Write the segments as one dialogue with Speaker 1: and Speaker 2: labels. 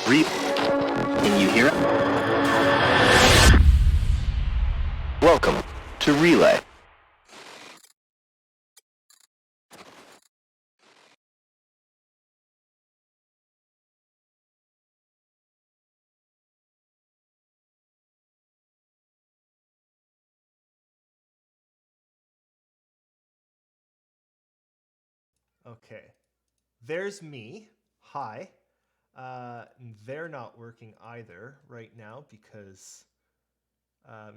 Speaker 1: Can you hear it? Welcome to Relay.
Speaker 2: Okay. There's me. Hi. They're not working either right now because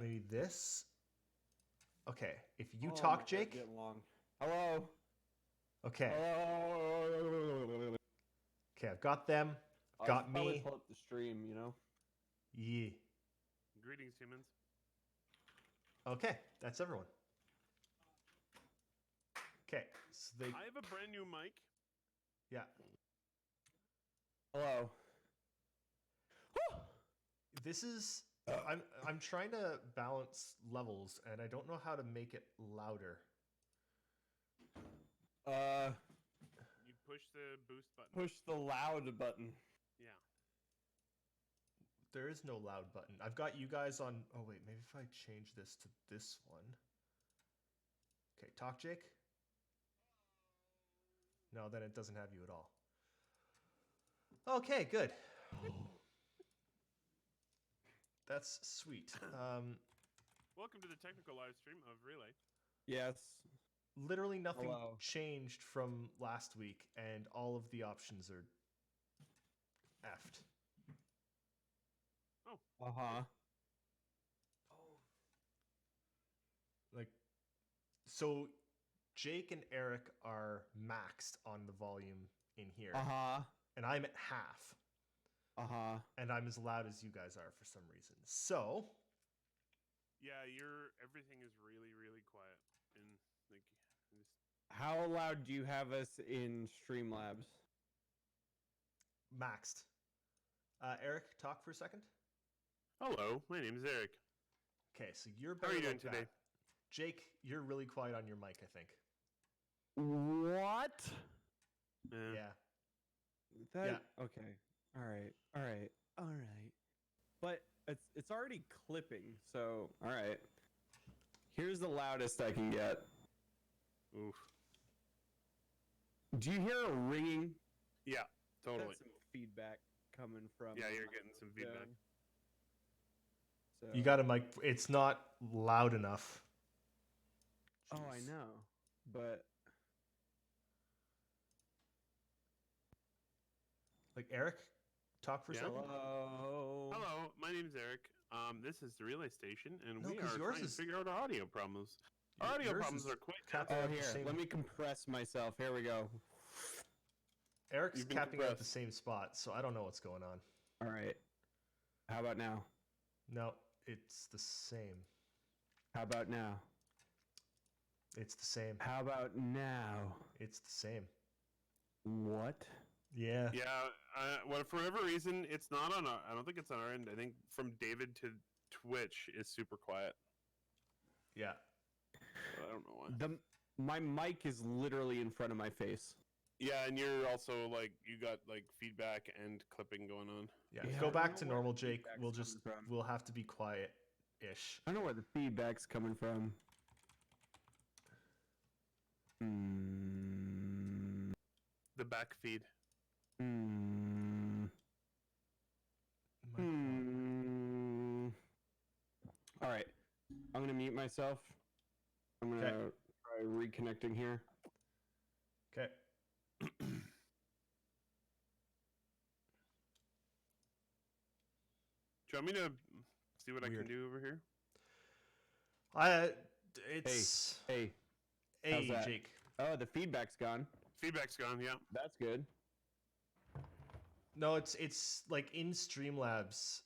Speaker 2: maybe this. Okay. If you talk, Jake.
Speaker 3: Get long. Hello.
Speaker 2: Okay.
Speaker 3: Hello.
Speaker 2: Okay, I've got them. Got
Speaker 3: I probably
Speaker 2: me.
Speaker 3: pull up the stream, you know.
Speaker 2: Yeah.
Speaker 4: Greetings, humans.
Speaker 2: Okay, that's everyone. Okay, so they.
Speaker 4: I have a brand new mic.
Speaker 2: Yeah.
Speaker 3: Hello.
Speaker 2: This is. I'm trying to balance levels, and I don't know how to make it louder.
Speaker 4: You push the boost button.
Speaker 3: Push the loud button.
Speaker 4: Yeah.
Speaker 2: There is no loud button. I've got you guys on. Oh wait, maybe if I change this to this one. Okay, talk, Jake. No, then it doesn't have you at all. Okay, good. That's sweet.
Speaker 4: Welcome to the technical live stream of Relay.
Speaker 3: Yes.
Speaker 2: Literally nothing
Speaker 3: Hello.
Speaker 2: changed from last week, and all of the options are effed.
Speaker 4: Oh.
Speaker 3: Uh-huh.
Speaker 2: Like, so Jake and Eric are maxed on the volume in here,
Speaker 3: Uh-huh.
Speaker 2: and I'm at half.
Speaker 3: Uh-huh.
Speaker 2: And I'm as loud as you guys are for some reason. So,
Speaker 4: Yeah, everything is really, really quiet. And like just...
Speaker 3: How loud do you have us in Streamlabs?
Speaker 2: maxed. Eric, talk for a second.
Speaker 4: Hello, my name is Eric.
Speaker 2: Okay, so you're
Speaker 4: How
Speaker 2: better
Speaker 4: are you doing
Speaker 2: like
Speaker 4: today?
Speaker 2: that. Jake, you're really quiet on your mic, I think.
Speaker 3: What?
Speaker 2: Yeah.
Speaker 3: Okay. All right. But it's already clipping, so all right. Here's the loudest I can get.
Speaker 4: Oof.
Speaker 3: Do you hear a ringing?
Speaker 4: Yeah, totally.
Speaker 3: That's some feedback coming from.
Speaker 4: Yeah, you're getting some feedback.
Speaker 3: So.
Speaker 2: You got a mic. It's not loud enough.
Speaker 3: Oh, I know, but
Speaker 2: like Eric, talk for a
Speaker 4: Yeah.
Speaker 2: second.
Speaker 4: Hello, my name's Eric. This is the Relay Station, and
Speaker 2: No,
Speaker 4: we
Speaker 2: 'cause
Speaker 4: are
Speaker 2: yours
Speaker 4: trying
Speaker 2: is-
Speaker 4: to figure out our audio problems. Our audio
Speaker 2: Yours
Speaker 4: problems
Speaker 2: is
Speaker 4: are quick.
Speaker 2: capping
Speaker 3: Oh,
Speaker 2: out the
Speaker 3: here,
Speaker 2: same.
Speaker 3: let me compress myself. Here we go.
Speaker 2: Eric's
Speaker 4: You've been
Speaker 2: capping out the
Speaker 4: compressed.
Speaker 2: same spot, so I don't know what's going on.
Speaker 3: All right. How about now?
Speaker 2: No, it's the same.
Speaker 3: How about now?
Speaker 2: It's the same.
Speaker 3: How about now?
Speaker 2: It's the same.
Speaker 3: What?
Speaker 2: Yeah.
Speaker 4: Yeah, well, for whatever reason, it's not on our... I don't think it's on our end. I think from David to Twitch is super quiet.
Speaker 2: Yeah.
Speaker 4: I don't know why.
Speaker 3: My mic is literally in front of my face.
Speaker 4: Yeah, and you're also, like, you got, like, feedback and clipping going on.
Speaker 2: Yeah.
Speaker 3: Yeah,
Speaker 2: Go
Speaker 3: I
Speaker 2: back
Speaker 3: don't
Speaker 2: to
Speaker 3: know where
Speaker 2: normal,
Speaker 3: the
Speaker 2: Jake.
Speaker 3: feedback's coming from.
Speaker 2: We'll have to be quiet-ish.
Speaker 3: I don't know where the feedback's coming from.
Speaker 4: The back feed.
Speaker 3: All right. I'm going to mute myself. I'm going to try reconnecting here.
Speaker 2: Okay.
Speaker 4: Do you want me to see what I
Speaker 2: Weird.
Speaker 4: can do over here?
Speaker 2: It's
Speaker 3: Hey.
Speaker 2: Hey,
Speaker 3: how's that?
Speaker 2: Jake.
Speaker 3: Oh, the feedback's gone.
Speaker 4: Feedback's gone, yeah.
Speaker 3: That's good.
Speaker 2: No, it's like in Streamlabs.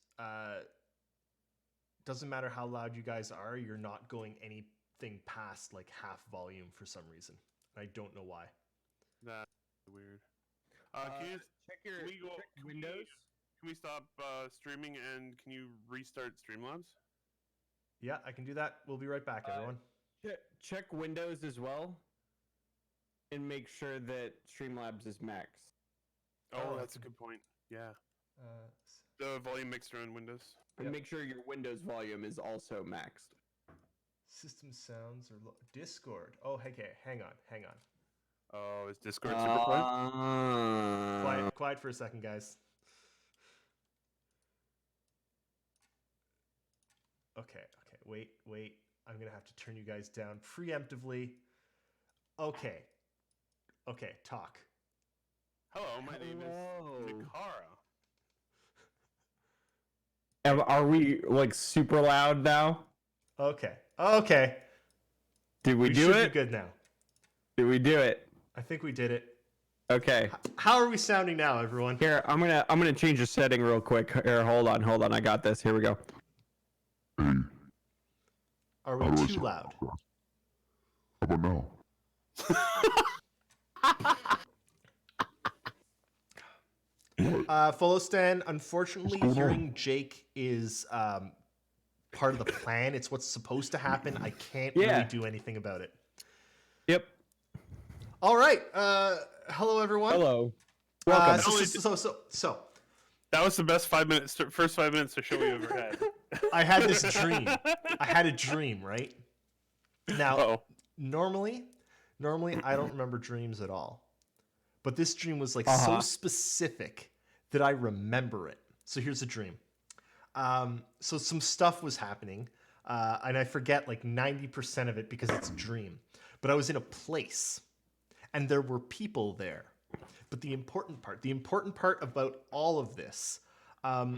Speaker 2: Doesn't matter how loud you guys are, you're not going anything past like half volume for some reason. I don't know why.
Speaker 4: That's weird. Can you
Speaker 3: check your
Speaker 4: can we go,
Speaker 3: check
Speaker 4: can
Speaker 3: Windows?
Speaker 4: Can we stop streaming and can you restart Streamlabs?
Speaker 2: Yeah, I can do that. We'll be right back, everyone.
Speaker 3: Check Windows as well, and make sure that Streamlabs is max.
Speaker 4: Oh,
Speaker 2: I
Speaker 4: that's a good point. Yeah. The volume mixer on Windows.
Speaker 3: And make sure your Windows volume is also maxed.
Speaker 2: System sounds or Discord. Oh, okay. Hang on.
Speaker 4: Oh, is Discord super quiet?
Speaker 2: Quiet for a second, guys. Okay. Wait. I'm gonna have to turn you guys down preemptively. Okay. Talk.
Speaker 4: Hello, my name is Nehkara.
Speaker 3: Are we like super loud now?
Speaker 2: Okay.
Speaker 3: Did we do
Speaker 2: should
Speaker 3: it?
Speaker 2: be good now.
Speaker 3: Did we do it?
Speaker 2: I think we did it.
Speaker 3: Okay.
Speaker 2: How are we sounding now, everyone?
Speaker 3: Here, I'm gonna change the setting real quick. Here, hold on. I got this. Here we go.
Speaker 2: Are we too loud?
Speaker 5: How about now?
Speaker 2: Follow Stan, unfortunately, hearing Jake is part of the plan. It's what's supposed to happen. I can't really do anything about it.
Speaker 3: Yep.
Speaker 2: All right. Hello, everyone.
Speaker 3: Hello. Welcome.
Speaker 2: So.
Speaker 4: That was the best first 5 minutes to show you ever had.
Speaker 2: I had this dream. I had a dream, right? Now, normally, I don't remember dreams at all. But this dream was like so specific that I remember it. So here's a dream. So some stuff was happening, and I forget like 90% of it because it's a dream. But I was in a place, and there were people there. But the important part about all of this, I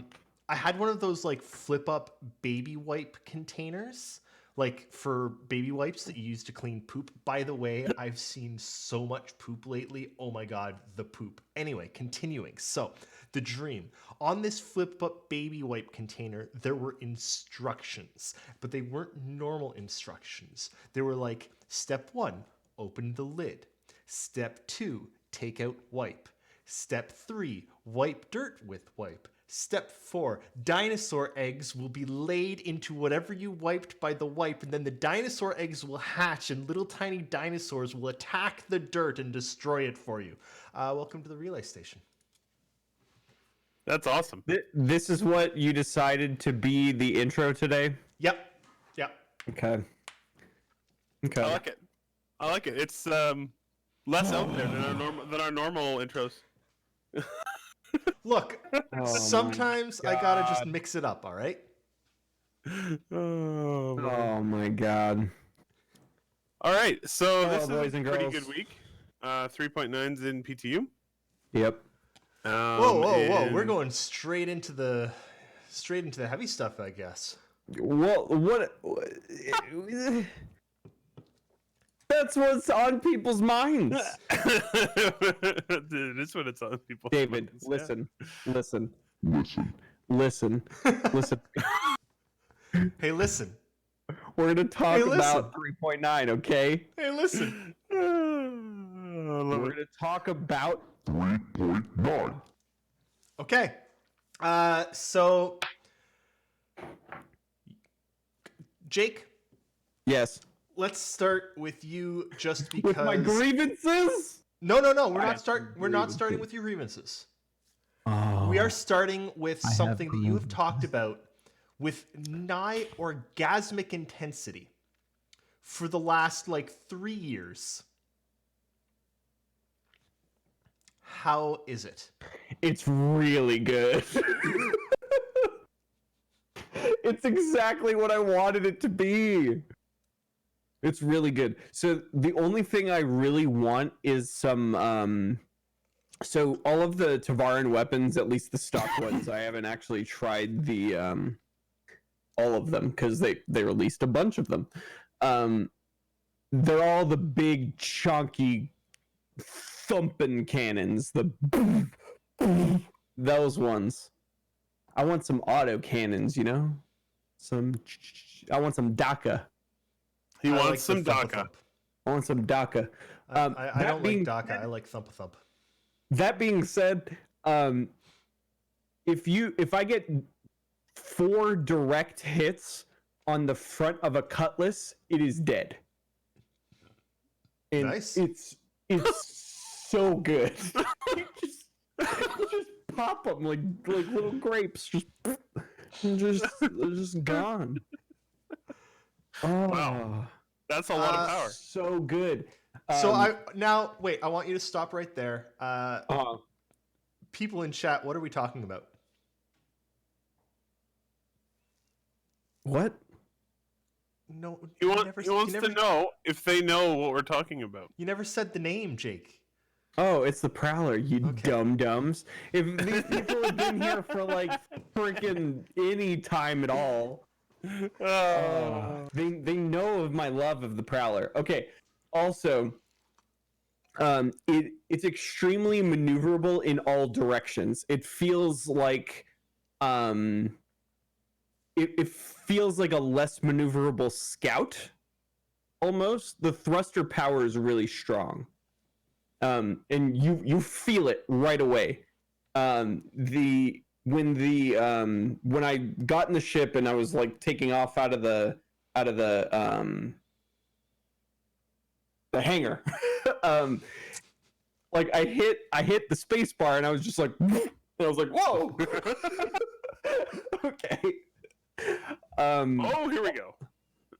Speaker 2: had one of those like flip up baby wipe containers, like for baby wipes that you use to clean poop. By the way, I've seen so much poop lately. Oh my God, the poop. Anyway, continuing. So the dream on this flip up baby wipe container, there were instructions, but they weren't normal instructions. They were like, step 1, open the lid. Step 2, take out wipe. Step 3, wipe dirt with wipe. Step 4, dinosaur eggs will be laid into whatever you wiped by the wipe, and then the dinosaur eggs will hatch, and little tiny dinosaurs will attack the dirt and destroy it for you. Welcome to the relay station.
Speaker 4: That's awesome.
Speaker 3: This is what you decided to be the intro today?
Speaker 2: Yep.
Speaker 3: Okay.
Speaker 4: I like it. It's less out there than our normal intros.
Speaker 2: Look, sometimes I gotta just mix it up, all right?
Speaker 3: Oh my God.
Speaker 4: All right, so
Speaker 3: Hello,
Speaker 4: this is
Speaker 3: boys
Speaker 4: a
Speaker 3: and
Speaker 4: pretty
Speaker 3: girls.
Speaker 4: good week. 3.9s in PTU.
Speaker 3: Yep.
Speaker 2: Whoa! We're going straight into the heavy stuff, I guess.
Speaker 3: Well, what? That's what's on people's minds.
Speaker 4: It is what it's on people's
Speaker 3: David,
Speaker 4: minds.
Speaker 3: listen.
Speaker 2: Hey, listen.
Speaker 3: We're gonna talk
Speaker 2: Hey, listen.
Speaker 3: about 3.9, okay?
Speaker 2: Hey, listen.
Speaker 3: We're gonna talk about
Speaker 5: 3.9.
Speaker 2: Okay. So, Jake,
Speaker 3: yes.
Speaker 2: let's start with you just because.
Speaker 3: With my grievances.
Speaker 2: No. We're
Speaker 3: I
Speaker 2: not
Speaker 3: have
Speaker 2: starting with your grievances.
Speaker 3: Oh,
Speaker 2: We are starting with
Speaker 3: I have
Speaker 2: something that you have
Speaker 3: grievances.
Speaker 2: talked about with nigh orgasmic intensity for the last like 3 years. How is it?
Speaker 3: It's really good. It's exactly what I wanted it to be. It's really good. So the only thing I really want is some so all of the Tavaran weapons, at least the stock ones, I haven't actually tried the all of them because they released a bunch of them. They're all the big chunky thumping cannons, those ones. I want some auto cannons, you know? I want some DACA.
Speaker 4: He
Speaker 2: I
Speaker 4: wants
Speaker 2: like
Speaker 4: some
Speaker 2: the thump a
Speaker 4: DACA.
Speaker 2: thump.
Speaker 3: I want some DACA.
Speaker 2: I
Speaker 3: that
Speaker 2: don't
Speaker 3: being
Speaker 2: like DACA.
Speaker 3: said-
Speaker 2: I like thump a thump.
Speaker 3: That being said, if I get 4 direct hits on the front of a cutlass, it is dead. And
Speaker 2: Nice.
Speaker 3: It's so good. You just pop them like little grapes, just gone. Oh,
Speaker 4: Wow. That's a lot of power.
Speaker 3: so good.
Speaker 2: So wait. I want you to stop right there. People in chat, what are we talking about?
Speaker 3: What?
Speaker 2: No,
Speaker 4: He wants to know if they know what we're talking about.
Speaker 2: You never said the name, Jake.
Speaker 3: Oh, it's the Prowler, you
Speaker 2: Okay.
Speaker 3: dum-dums. If these people have been here for like freaking any time at all, they know of my love of the Prowler. Okay, also, it's extremely maneuverable in all directions. It feels like, it feels like a less maneuverable Scout, almost. The thruster power is really strong. And you feel it right away. When I got in the ship and I was like taking off out of the hangar, like I hit the space bar and I was just like, and I was like, whoa. Okay.
Speaker 4: Oh, here we go.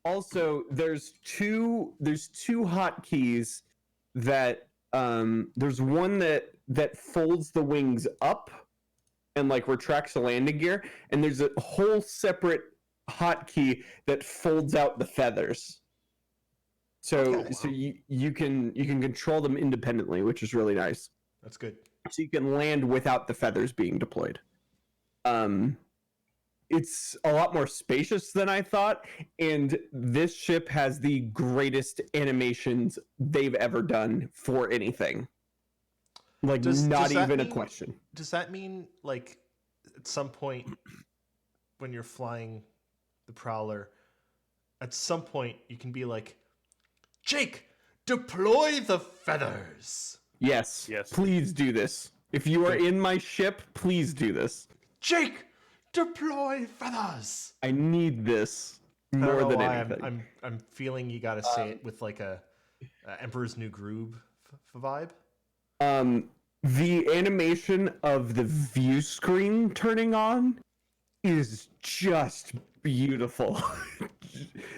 Speaker 3: Also, there's two hotkeys that there's one that folds the wings up and like retracts the landing gear, and there's a whole separate hotkey that folds out the feathers. So you can control them independently, which is really nice.
Speaker 2: That's good.
Speaker 3: So you can land without the feathers being deployed. It's a lot more spacious than I thought, and this ship has the greatest animations they've ever done for anything. Like, not even a question.
Speaker 2: Does that mean, like, at some point when you're flying the Prowler, at some point you can be like, Jake, deploy the feathers.
Speaker 3: Yes.
Speaker 4: Yes.
Speaker 3: Please do this. If you are in my ship, please do this.
Speaker 2: Jake, deploy feathers.
Speaker 3: I need this more than anything.
Speaker 2: I'm feeling you gotta say it with like a Emperor's New Groove vibe.
Speaker 3: The animation of the view screen turning on is just beautiful.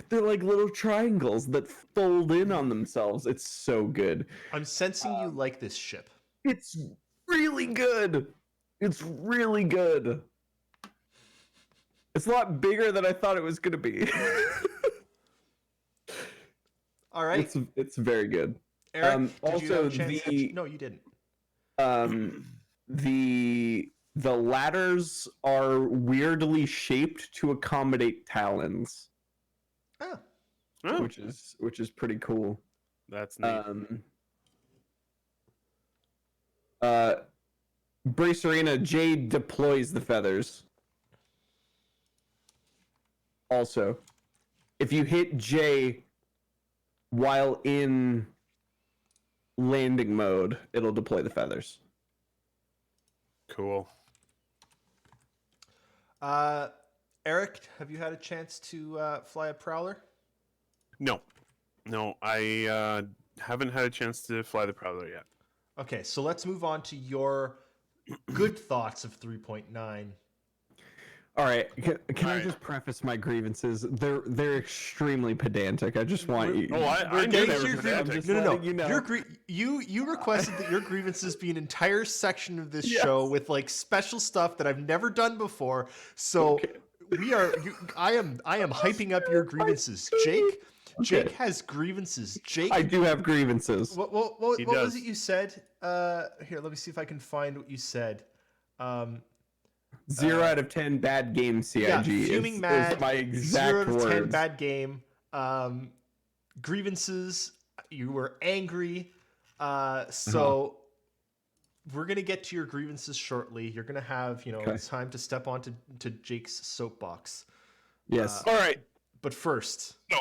Speaker 3: They're like little triangles that fold in on themselves. It's so good.
Speaker 2: I'm sensing you like this ship.
Speaker 3: It's really good. It's really good. It's a lot bigger than I thought it was going to be.
Speaker 2: All right.
Speaker 3: It's very good.
Speaker 2: Eric, did you have
Speaker 3: also,
Speaker 2: a chance no, you didn't.
Speaker 3: The ladders are weirdly shaped to accommodate talons.
Speaker 2: Oh.
Speaker 3: Which is pretty cool.
Speaker 4: That's neat.
Speaker 3: Brace Arena, Jade deploys the feathers. Also, if you hit J while in landing mode, it'll deploy the feathers.
Speaker 4: Cool.
Speaker 2: Eric, have you had a chance to fly a Prowler?
Speaker 4: No, I haven't had a chance to fly the Prowler yet.
Speaker 2: Okay, so let's move on to your good thoughts of 3.9.
Speaker 3: All right, can I just preface my grievances? They're extremely pedantic. I just want you.
Speaker 4: Oh, I knew they were pedantic.
Speaker 2: No.
Speaker 3: You know.
Speaker 2: You requested that your grievances be an entire section of this show with like special stuff that I've never done before. So I am hyping up your grievances, Jake. Jake has grievances. Jake,
Speaker 3: I do have grievances.
Speaker 2: What was it you said? Here, let me see if I can find what you said.
Speaker 3: 0 out of 10 bad game CIG.
Speaker 2: Yeah, fuming mad.
Speaker 3: Is my exact
Speaker 2: 0 out of 10
Speaker 3: words.
Speaker 2: bad game. Grievances. You were angry. So we're gonna get to your grievances shortly. You're gonna have time to step onto Jake's soapbox.
Speaker 3: Yes.
Speaker 4: All right.
Speaker 2: But first,
Speaker 4: No.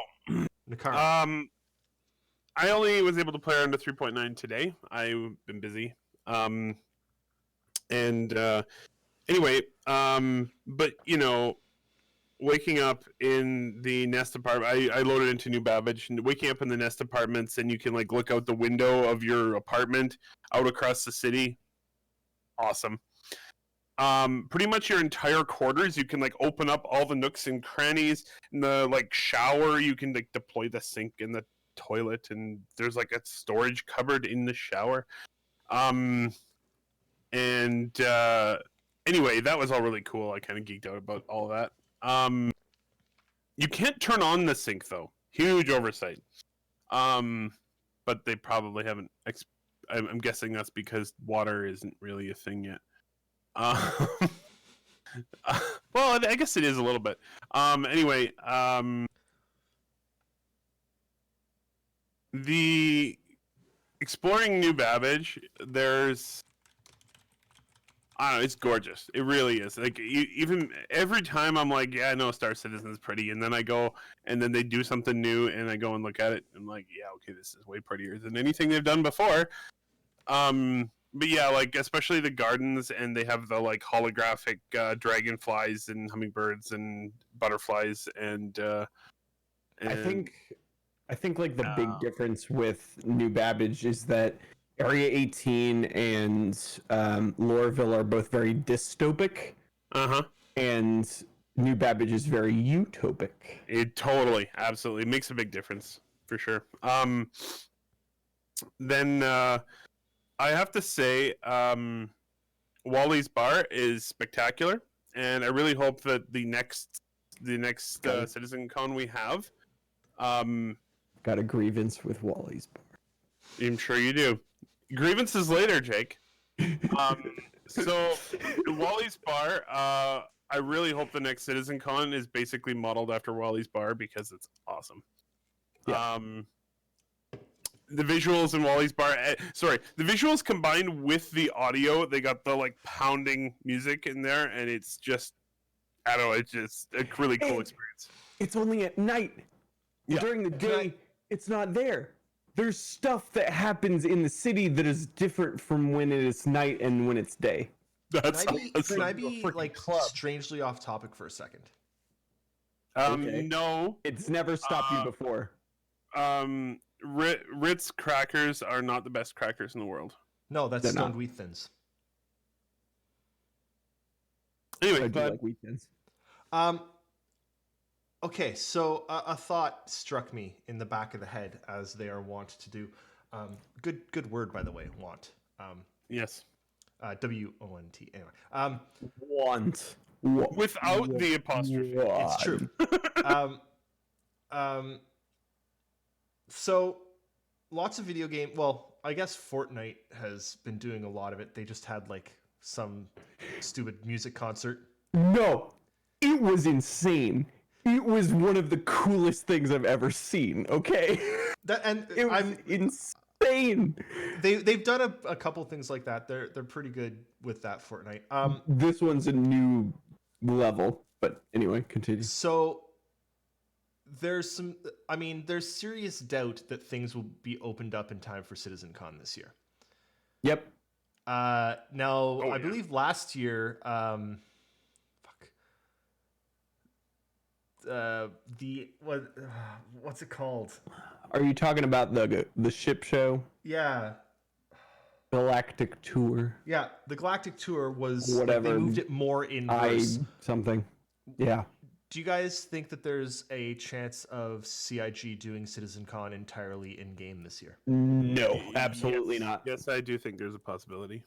Speaker 2: Nehkara.
Speaker 4: I only was able to play around to 3.9 today. I've been busy. Anyway, but waking up in the nest apartment, I loaded into New Babbage, and waking up in the nest apartments, and you can like look out the window of your apartment out across the city. Awesome. pretty much your entire quarters. You can like open up all the nooks and crannies. In the like shower, you can like deploy the sink in the toilet, and there's like a storage cupboard in the shower. And anyway, that was all really cool. I kind of geeked out about all that. You can't turn on the sink though. Huge oversight. But they probably haven't. I'm guessing that's because water isn't really a thing yet. Well, I guess it is a little bit. Anyway, the exploring New Babbage, there's, I don't know, it's gorgeous. It really is. Like, even every time I'm like, yeah, I know Star Citizen's pretty, and then I go, and then they do something new, and I go and look at it, and I'm like, yeah, okay, this is way prettier than anything they've done before. But yeah, like, especially the gardens, and they have the, like, holographic dragonflies and hummingbirds and butterflies, and
Speaker 3: I think like the big difference with New Babbage is that Area 18 and Lorville are both very dystopic. And New Babbage is very utopic.
Speaker 4: It totally, absolutely makes a big difference for sure. Then I have to say, Wally's Bar is spectacular, and I really hope that the next Citizen Con we have.
Speaker 3: Got a grievance with Wally's Bar.
Speaker 4: I'm sure you do. Grievances later, Jake. So Wally's Bar, I really hope the next Citizen Con is basically modeled after Wally's Bar because it's awesome.
Speaker 3: Yeah.
Speaker 4: The visuals in Wally's Bar, the visuals combined with the audio, they got the like pounding music in there, and it's just, I don't know, it's just a really cool experience.
Speaker 3: It's only at night.
Speaker 4: Yeah.
Speaker 3: During the day, it's not there. There's stuff that happens in the city that is different from when it is night and when it's day.
Speaker 4: That's
Speaker 2: Can I be like strangely off topic for a second?
Speaker 3: Okay.
Speaker 4: No.
Speaker 3: It's never stopped you before.
Speaker 4: Ritz crackers are not the best crackers in the world.
Speaker 2: No, that's
Speaker 3: They're
Speaker 2: stoned
Speaker 3: not.
Speaker 2: wheat thins.
Speaker 4: Anyway,
Speaker 3: I do like weekends.
Speaker 2: Okay, so a thought struck me in the back of the head, as they are wont to do. Good word, by the way, want.
Speaker 4: yes.
Speaker 2: WONT. Anyway,
Speaker 3: Want.
Speaker 4: Without the apostrophe.
Speaker 2: it's true. So lots of video game. Well, I guess Fortnite has been doing a lot of it. They just had like some stupid music concert.
Speaker 3: No, it was insane. It was one of the coolest things I've ever seen. Okay, it was insane.
Speaker 2: They've done a couple things like that. They're pretty good with that Fortnite.
Speaker 3: This one's a new level, but anyway, continue.
Speaker 2: So there's serious doubt that things will be opened up in time for CitizenCon this year.
Speaker 3: Yep.
Speaker 2: Now I believe last year, what's it called?
Speaker 3: Are you talking about the ship show?
Speaker 2: Yeah.
Speaker 3: Galactic Tour.
Speaker 2: Yeah, the Galactic Tour was
Speaker 3: Whatever.
Speaker 2: They moved it more inverse.
Speaker 3: Something. Yeah.
Speaker 2: Do you guys think that there's a chance of CIG doing CitizenCon entirely in game this year?
Speaker 3: No, absolutely not.
Speaker 4: Yes, I do think there's a possibility.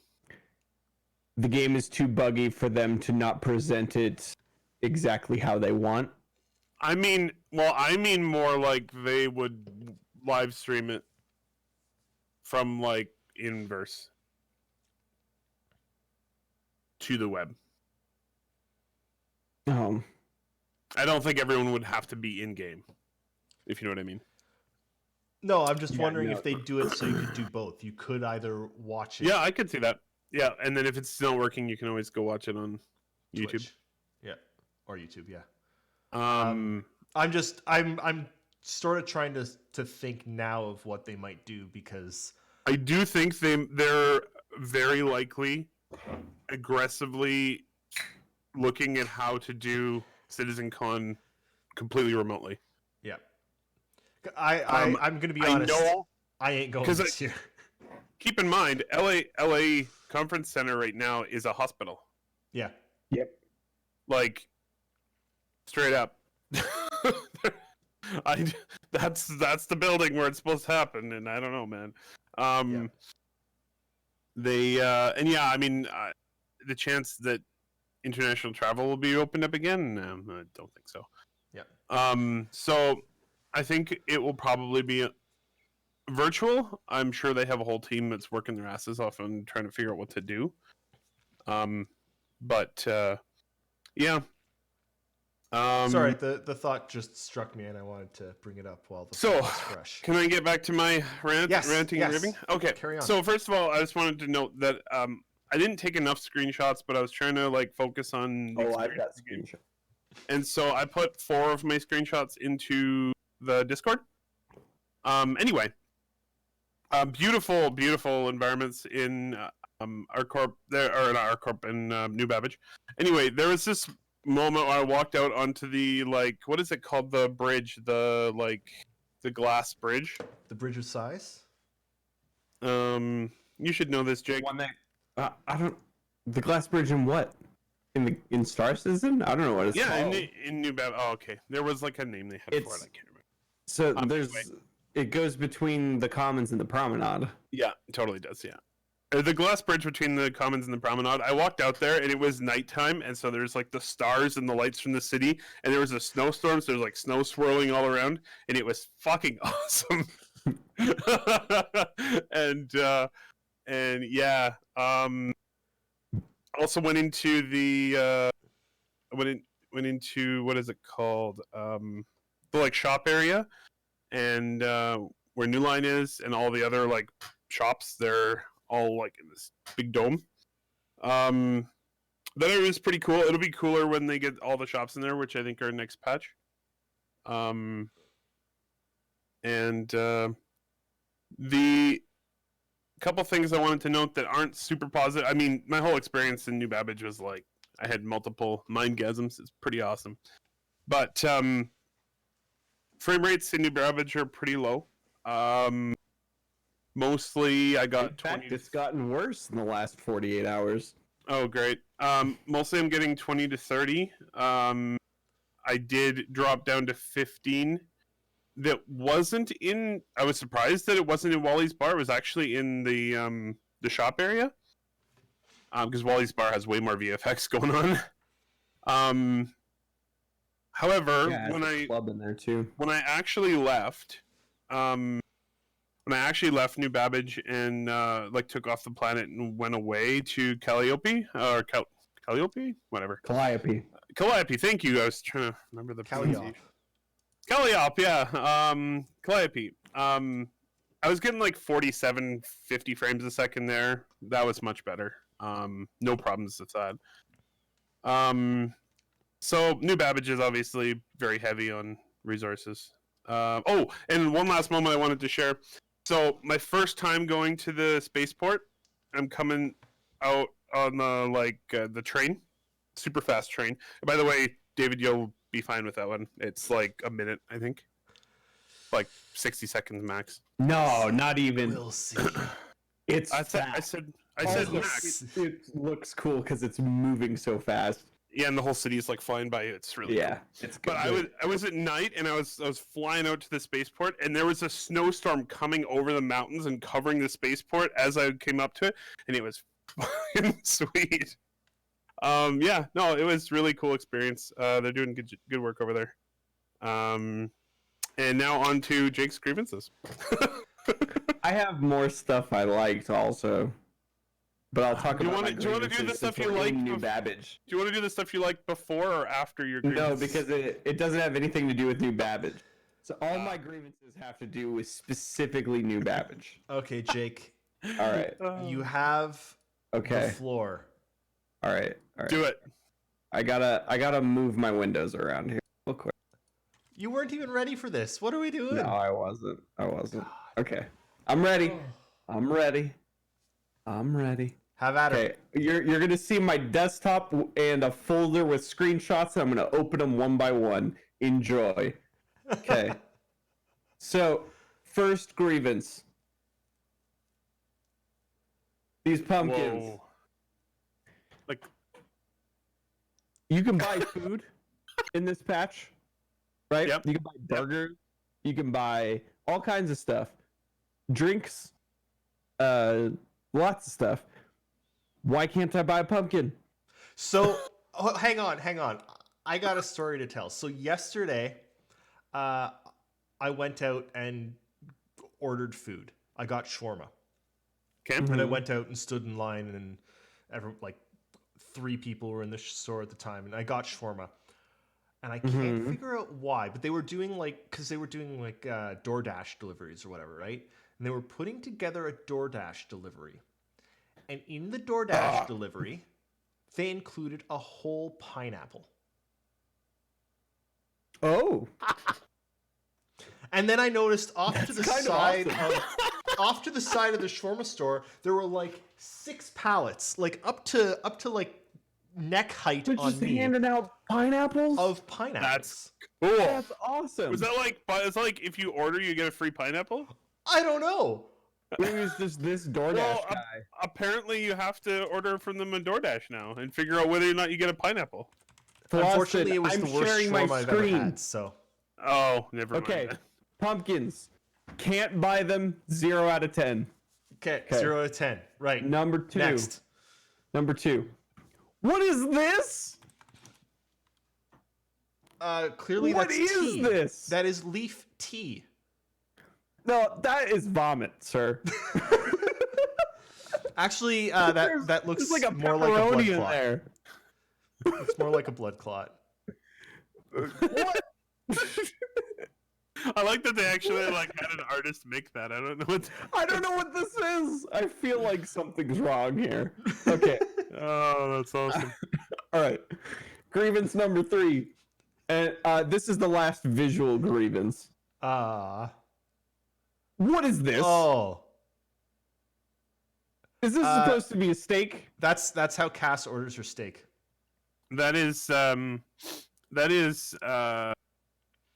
Speaker 3: The game is too buggy for them to not present it exactly how they want.
Speaker 4: I mean more like they would live stream it from like inverse to the web. I don't think everyone would have to be in game, if you know what I mean.
Speaker 2: No, I'm just wondering if they do it so you could do both. You could either watch it.
Speaker 4: Yeah, I could see that. Yeah, and then if it's not working, you can always go watch it on YouTube.
Speaker 2: Twitch. Yeah, or YouTube. Yeah.
Speaker 4: Um,
Speaker 2: I'm sort of trying to think now of what they might do, because
Speaker 4: I do think they're very likely aggressively looking at how to do CitizenCon completely remotely.
Speaker 2: yeah. I'm going to be honest. I ain't going this year.
Speaker 4: Keep in mind, LA Conference Center right now is a hospital.
Speaker 2: Yeah.
Speaker 3: Yep.
Speaker 4: Like, straight up. That's the building where it's supposed to happen, and I don't know, man.
Speaker 2: Yeah.
Speaker 4: They and yeah, I mean, the chance that international travel will be opened up again, no, I don't think so.
Speaker 2: Yeah.
Speaker 4: So I think it will probably be virtual. I'm sure they have a whole team that's working their asses off and trying to figure out what to do. But yeah.
Speaker 2: Sorry, the thought just struck me, and I wanted to bring it up while the
Speaker 4: So,
Speaker 2: thought was fresh.
Speaker 4: can I get back to my
Speaker 2: Yes,
Speaker 4: ranting
Speaker 2: yes.
Speaker 4: and raving? Okay.
Speaker 2: Carry on.
Speaker 4: So first of all, I just wanted to note that I didn't take enough screenshots, but I was trying to like focus on the
Speaker 3: Oh, I've
Speaker 4: experience
Speaker 3: got
Speaker 4: of the game.
Speaker 3: screenshot.
Speaker 4: And so I put 4 of my screenshots into the Discord. Anyway, beautiful environments in ArcCorp there, or not ArcCorp, in New Babbage. Anyway, there was this moment where I walked out onto the, like, what is it called, the bridge, the glass bridge.
Speaker 2: The Bridge of Sighs?
Speaker 4: You should know this, Jake.
Speaker 3: One that I don't. The glass bridge in what? In Star Citizen? I don't know what it's called.
Speaker 4: in New Babbage. Oh, okay. There was like a name they had for it. I can't remember.
Speaker 3: So
Speaker 4: Anyway.
Speaker 3: it goes between the Commons and the Promenade.
Speaker 4: Yeah, it totally does. Yeah. The glass bridge between the Commons and the Promenade. I walked out there and it was nighttime, and so there's like the stars and the lights from the city, and there was a snowstorm, so there's like snow swirling all around, and it was fucking awesome. and yeah, also went into the went into what is it called? The like shop area, and where New Line is, and all the other like shops. They're all like in this big dome. That area is pretty cool. It'll be cooler when they get all the shops in there, which I think are next patch. And the couple things I wanted to note that aren't super positive. I mean, my whole experience in New Babbage was like I had multiple mindgasms. It's pretty awesome. But frame rates in New Babbage are pretty low. Mostly I got
Speaker 3: In fact,
Speaker 4: 20.
Speaker 3: it's gotten worse in the last 48 hours.
Speaker 4: Oh, great. Mostly I'm getting 20 to 30. I did drop down to 15. That wasn't in. I was surprised that it wasn't in Wally's Bar. It was actually in the shop area. Because Wally's Bar has way more VFX going on. However,
Speaker 3: Yeah,
Speaker 4: when
Speaker 3: there's a club in there too.
Speaker 4: when I actually left, New Babbage and like took off the planet and went away to Calliope or Calliope, whatever.
Speaker 3: Calliope.
Speaker 4: Calliope. Thank you. I was trying to remember the
Speaker 2: Calliope.
Speaker 4: pronunciation. Calliope, yeah. Calliope. I was getting like 47, 50 frames a second there. That was much better. No problems with that. So New Babbage is obviously very heavy on resources. Oh, and one last moment I wanted to share. So my first time going to the spaceport, I'm coming out on the train, super fast train. And by the way, David, you'll be fine with that one. It's like a minute, I think, like 60 seconds max.
Speaker 3: No, not even.
Speaker 2: We'll see.
Speaker 3: It's
Speaker 4: I
Speaker 3: fast.
Speaker 4: said
Speaker 3: Also,
Speaker 4: max.
Speaker 3: It looks cool because it's moving so fast.
Speaker 4: Yeah, and the whole city is like flying by. It's really
Speaker 3: Yeah,
Speaker 4: cool.
Speaker 3: it's good.
Speaker 4: But I was at night and I was flying out to the spaceport, and there was a snowstorm coming over the mountains and covering the spaceport as I came up to it, and it was fucking sweet. Yeah, no, it was really cool experience. They're doing good work over there. And now on to Jake's grievances.
Speaker 3: I have more stuff I liked also, but I'll talk
Speaker 4: Do you
Speaker 3: about.
Speaker 4: wanna- do you wanna do the
Speaker 3: grievances
Speaker 4: stuff
Speaker 3: since
Speaker 4: you
Speaker 3: we're in
Speaker 4: like
Speaker 3: New
Speaker 4: bef-
Speaker 3: Babbage?
Speaker 4: Do you want to do the stuff you liked before or after your
Speaker 3: No,
Speaker 4: grievances?
Speaker 3: because it doesn't have anything to do with New Babbage. So all my grievances have to do with specifically New Babbage.
Speaker 2: Okay, Jake,
Speaker 3: All right.
Speaker 2: you have the
Speaker 3: Okay.
Speaker 2: floor.
Speaker 3: All right. All right.
Speaker 4: do it.
Speaker 3: I gotta move my windows around here real quick.
Speaker 2: You weren't even ready for this. What are we doing?
Speaker 3: No, I wasn't. Okay. I'm ready. I'm ready.
Speaker 2: Have at
Speaker 3: Okay,
Speaker 2: it.
Speaker 3: you're gonna see my desktop and a folder with screenshots. I'm gonna open them one by one. Enjoy. Okay. So, first grievance. These pumpkins.
Speaker 4: Whoa. Like,
Speaker 3: You can buy food in this patch, right?
Speaker 4: Yep.
Speaker 3: You can buy burgers. You can buy all kinds of stuff, drinks, lots of stuff. Why can't I buy a pumpkin?
Speaker 2: So hang on. I got a story to tell. So yesterday, I went out and ordered food. I got shawarma.
Speaker 4: Okay.
Speaker 2: And I went out and stood in line, and like 3 people were in the store at the time, and I got shawarma. And I can't figure out why, but they were doing because they were doing DoorDash deliveries or whatever, right? And they were putting together a DoorDash delivery. And in the DoorDash delivery, they included a whole pineapple.
Speaker 3: Oh.
Speaker 2: And then I noticed off to the side
Speaker 3: awesome.
Speaker 2: of the shawarma store, there were like 6 pallets, like up to neck height
Speaker 3: They're
Speaker 2: on
Speaker 3: just
Speaker 2: me
Speaker 3: handing out pineapples.
Speaker 2: of pineapples.
Speaker 4: That's cool.
Speaker 3: That's awesome.
Speaker 4: Was that like? It's like if you order, you get a free pineapple.
Speaker 2: I don't know.
Speaker 3: Maybe it's just this DoorDash
Speaker 4: Well,
Speaker 3: guy.
Speaker 4: Apparently, you have to order from them on DoorDash now and figure out whether or not you get a pineapple.
Speaker 2: Unfortunately, it was
Speaker 3: I'm
Speaker 2: the worst
Speaker 3: sharing my
Speaker 2: shawarma I've ever
Speaker 3: screen.
Speaker 2: had. So
Speaker 4: Oh, never mind.
Speaker 3: Okay,
Speaker 4: then.
Speaker 3: pumpkins. Can't buy them. 0 out of 10.
Speaker 2: okay, 0 out of 10. Right.
Speaker 3: Number 2.
Speaker 2: Next.
Speaker 3: Number 2. What is this?
Speaker 2: Clearly
Speaker 3: What
Speaker 2: that's
Speaker 3: is
Speaker 2: tea.
Speaker 3: this?
Speaker 2: That is leaf tea.
Speaker 3: No, that is vomit, sir.
Speaker 2: Actually,
Speaker 3: There's-
Speaker 2: that looks
Speaker 3: there's like a
Speaker 2: more like a
Speaker 3: pepperoni
Speaker 2: blood
Speaker 3: in
Speaker 2: clot.
Speaker 3: there.
Speaker 2: It's more like a blood clot.
Speaker 3: What?
Speaker 4: I like that they actually like had an artist make that. I don't know what.
Speaker 3: I don't know what this is. I feel like something's wrong here. Okay.
Speaker 4: Oh, that's awesome.
Speaker 3: All right. Grievance number 3. And this is the last visual grievance.
Speaker 2: Ah.
Speaker 3: What is this?
Speaker 2: Oh.
Speaker 3: Is this supposed to be a steak?
Speaker 2: That's how Cass orders her steak.
Speaker 4: That is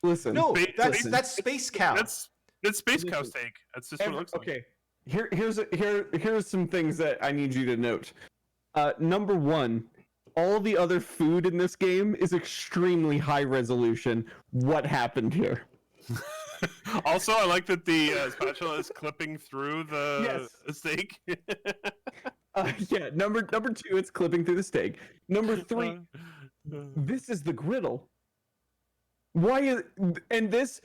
Speaker 3: Listen.
Speaker 2: No,
Speaker 4: Listen.
Speaker 2: that's Space Cow.
Speaker 4: that's space cow steak. That's just what it looks like.
Speaker 3: Okay. Here's some things that I need you to note. Number 1, all the other food in this game is extremely high resolution. What happened here?
Speaker 4: Also, I like that the spatula is clipping through the
Speaker 3: Yes.
Speaker 4: steak.
Speaker 3: Yeah, number 2, it's clipping through the steak. Number 3, this is the griddle. Why is and this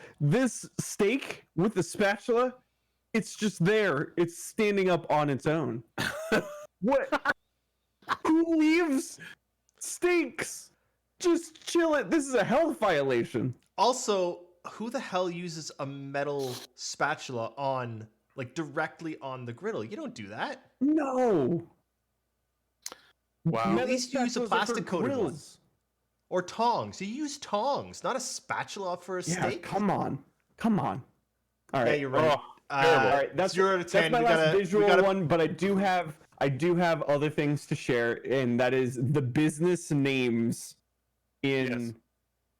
Speaker 3: steak with the spatula? It's just there. It's standing up on its own. What? Who leaves steaks? Just chill it. This is a health violation.
Speaker 2: Also, who the hell uses a metal spatula on directly on the griddle? You don't do that.
Speaker 3: No.
Speaker 4: Wow.
Speaker 2: At least use a
Speaker 3: Spatulas are for
Speaker 2: plastic coated one.
Speaker 3: grills.
Speaker 2: Or tongs. You use tongs, not a spatula for a
Speaker 3: Yeah,
Speaker 2: steak.
Speaker 3: come on. All right.
Speaker 2: Yeah, you're right.
Speaker 3: All right, that's
Speaker 2: 0 out of 10.
Speaker 3: That's my last
Speaker 2: we
Speaker 3: visual
Speaker 2: gotta,
Speaker 3: one, but I do have other things to share, and that is the business names in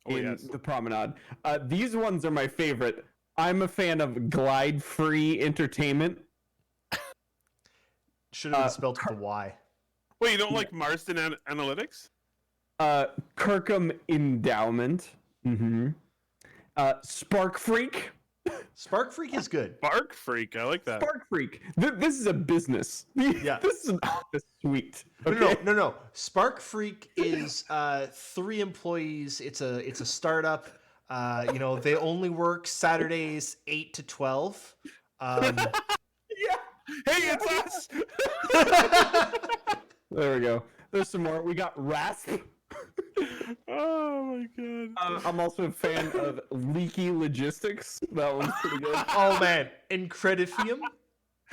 Speaker 4: Yes.
Speaker 3: the promenade. These ones are my favorite. I'm a fan of Glide Free Entertainment.
Speaker 2: Should have been spelled with a Y.
Speaker 4: Wait, you don't like Marsden Analytics?
Speaker 3: Kirkham Endowment. Spark Freak.
Speaker 2: Spark Freak is good.
Speaker 4: Bark Freak, I like that.
Speaker 3: Spark Freak. This is a business.
Speaker 2: Yeah.
Speaker 3: This is an office suite.
Speaker 2: No. Spark Freak is 3 employees. It's a startup. They only work Saturdays 8 to 12.
Speaker 3: Yeah.
Speaker 4: Hey, it's us!
Speaker 3: There we go. There's some more. We got Rasp.
Speaker 4: Oh my god.
Speaker 3: I'm also a fan of Leaky Logistics. That one's pretty good.
Speaker 2: Oh man, Incredifium.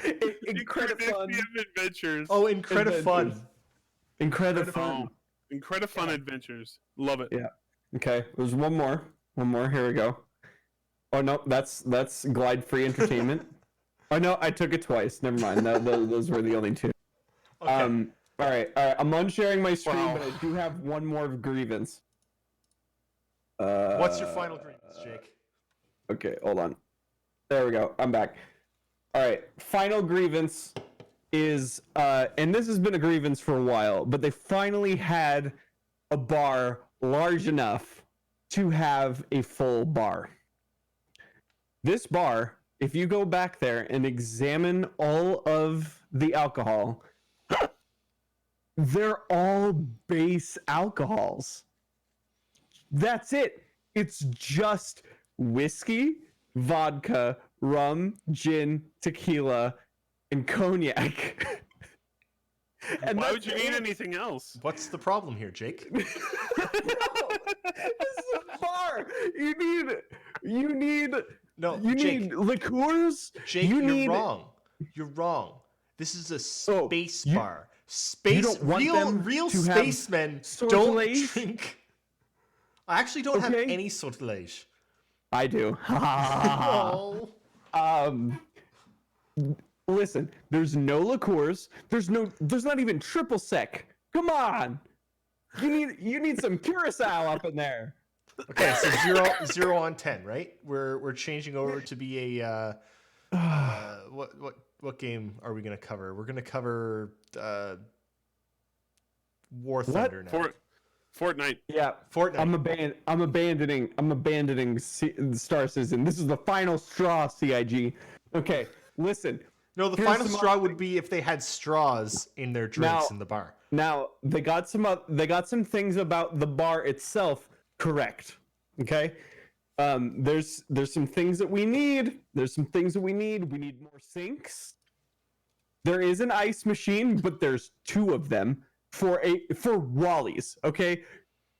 Speaker 3: Incredifun.
Speaker 4: Adventures.
Speaker 2: Oh, Incredifun.
Speaker 3: Incredifun.
Speaker 4: Incredifun Adventures. Love it.
Speaker 3: Yeah. Okay. There's one more. Here we go. Oh no, that's Glide Free Entertainment. Oh no, I took it twice. Never mind. Those were the only 2.
Speaker 2: Okay.
Speaker 3: All right. I'm unsharing my screen,
Speaker 4: Wow.
Speaker 3: but I do have one more grievance.
Speaker 2: What's your final grievance, Jake?
Speaker 3: Okay, hold on. There we go. I'm back. All right. Final grievance is, and this has been a grievance for a while, but they finally had a bar large enough to have a full bar. This bar, if you go back there and examine all of the alcohol, they're all base alcohols. That's it. It's just whiskey, vodka, rum, gin, tequila, and cognac. And
Speaker 4: Why would you need anything else?
Speaker 2: What's the problem here, Jake?
Speaker 3: No, this is a bar. You need
Speaker 2: No,
Speaker 3: you
Speaker 2: Jake.
Speaker 3: need liqueurs.
Speaker 2: Jake,
Speaker 3: you
Speaker 2: you're
Speaker 3: need
Speaker 2: wrong. You're wrong. This is a space
Speaker 3: you-
Speaker 2: bar. Space.
Speaker 3: don't want them
Speaker 2: real
Speaker 3: to have
Speaker 2: spacemen don't
Speaker 3: sortilege?
Speaker 2: drink. I actually don't have
Speaker 3: Okay.
Speaker 2: any sortilege.
Speaker 3: I do.
Speaker 2: Oh.
Speaker 3: Listen, there's no liqueurs. There's not even triple sec. Come on. You need some curacao up in there.
Speaker 2: Okay, so 0 on 10, right? We're changing over to be a what game are we gonna cover? We're gonna cover War Thunder now.
Speaker 4: Fortnite.
Speaker 3: Yeah.
Speaker 2: Fortnite.
Speaker 3: I'm abandoning Star Citizen. This is the final straw, CIG. Okay, listen.
Speaker 2: No, the
Speaker 3: Here's
Speaker 2: final
Speaker 3: some
Speaker 2: straw
Speaker 3: other-
Speaker 2: would be if they had straws in their drinks
Speaker 3: Now-
Speaker 2: in the bar.
Speaker 3: Now they got some things about the bar itself correct. Okay, there's some things that we need. There's some things that we need. We need more sinks. There is an ice machine, but there's 2 of them for Wally's. Okay,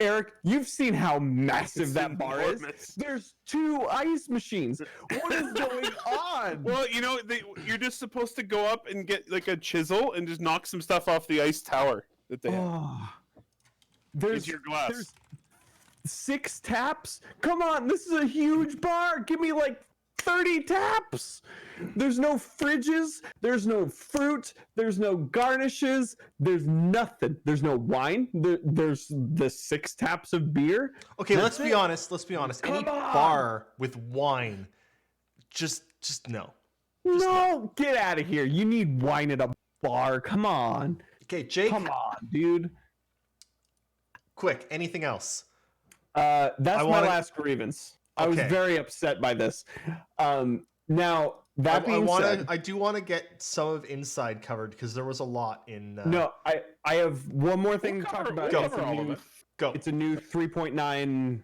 Speaker 3: Eric, you've seen how massive that bar is.
Speaker 4: enormous.
Speaker 3: There's 2 ice machines. What is going on?
Speaker 4: Well, you're just supposed to go up and get like a chisel and just knock some stuff off the ice tower that they have.
Speaker 3: Oh, there's
Speaker 4: Into your glass.
Speaker 3: There's 6 taps. Come on, this is a huge bar. Give me like 30 taps. There's no fridges. There's no fruit. There's no garnishes. There's nothing. There's no wine. There's the 6 taps of beer.
Speaker 2: Okay,
Speaker 3: That's
Speaker 2: let's be
Speaker 3: it.
Speaker 2: honest. Let's be honest. Any
Speaker 3: Come on.
Speaker 2: bar with wine, just no.
Speaker 3: No, get out of here. You need wine at a bar. Come on.
Speaker 2: Okay, Jake.
Speaker 3: Come on, dude.
Speaker 2: Quick. Anything else?
Speaker 3: That's my
Speaker 2: wanna-
Speaker 3: last grievance. I was
Speaker 2: Okay.
Speaker 3: very upset by this. Now that being said,
Speaker 2: I do want to get some of Inside covered because there was a lot in.
Speaker 3: no, I have one more thing
Speaker 4: We'll
Speaker 3: to talk
Speaker 4: cover-
Speaker 3: about.
Speaker 4: we'll
Speaker 3: It's
Speaker 4: cover
Speaker 3: a
Speaker 4: all of
Speaker 3: new-
Speaker 4: it.
Speaker 2: Go.
Speaker 3: It's a new 3.9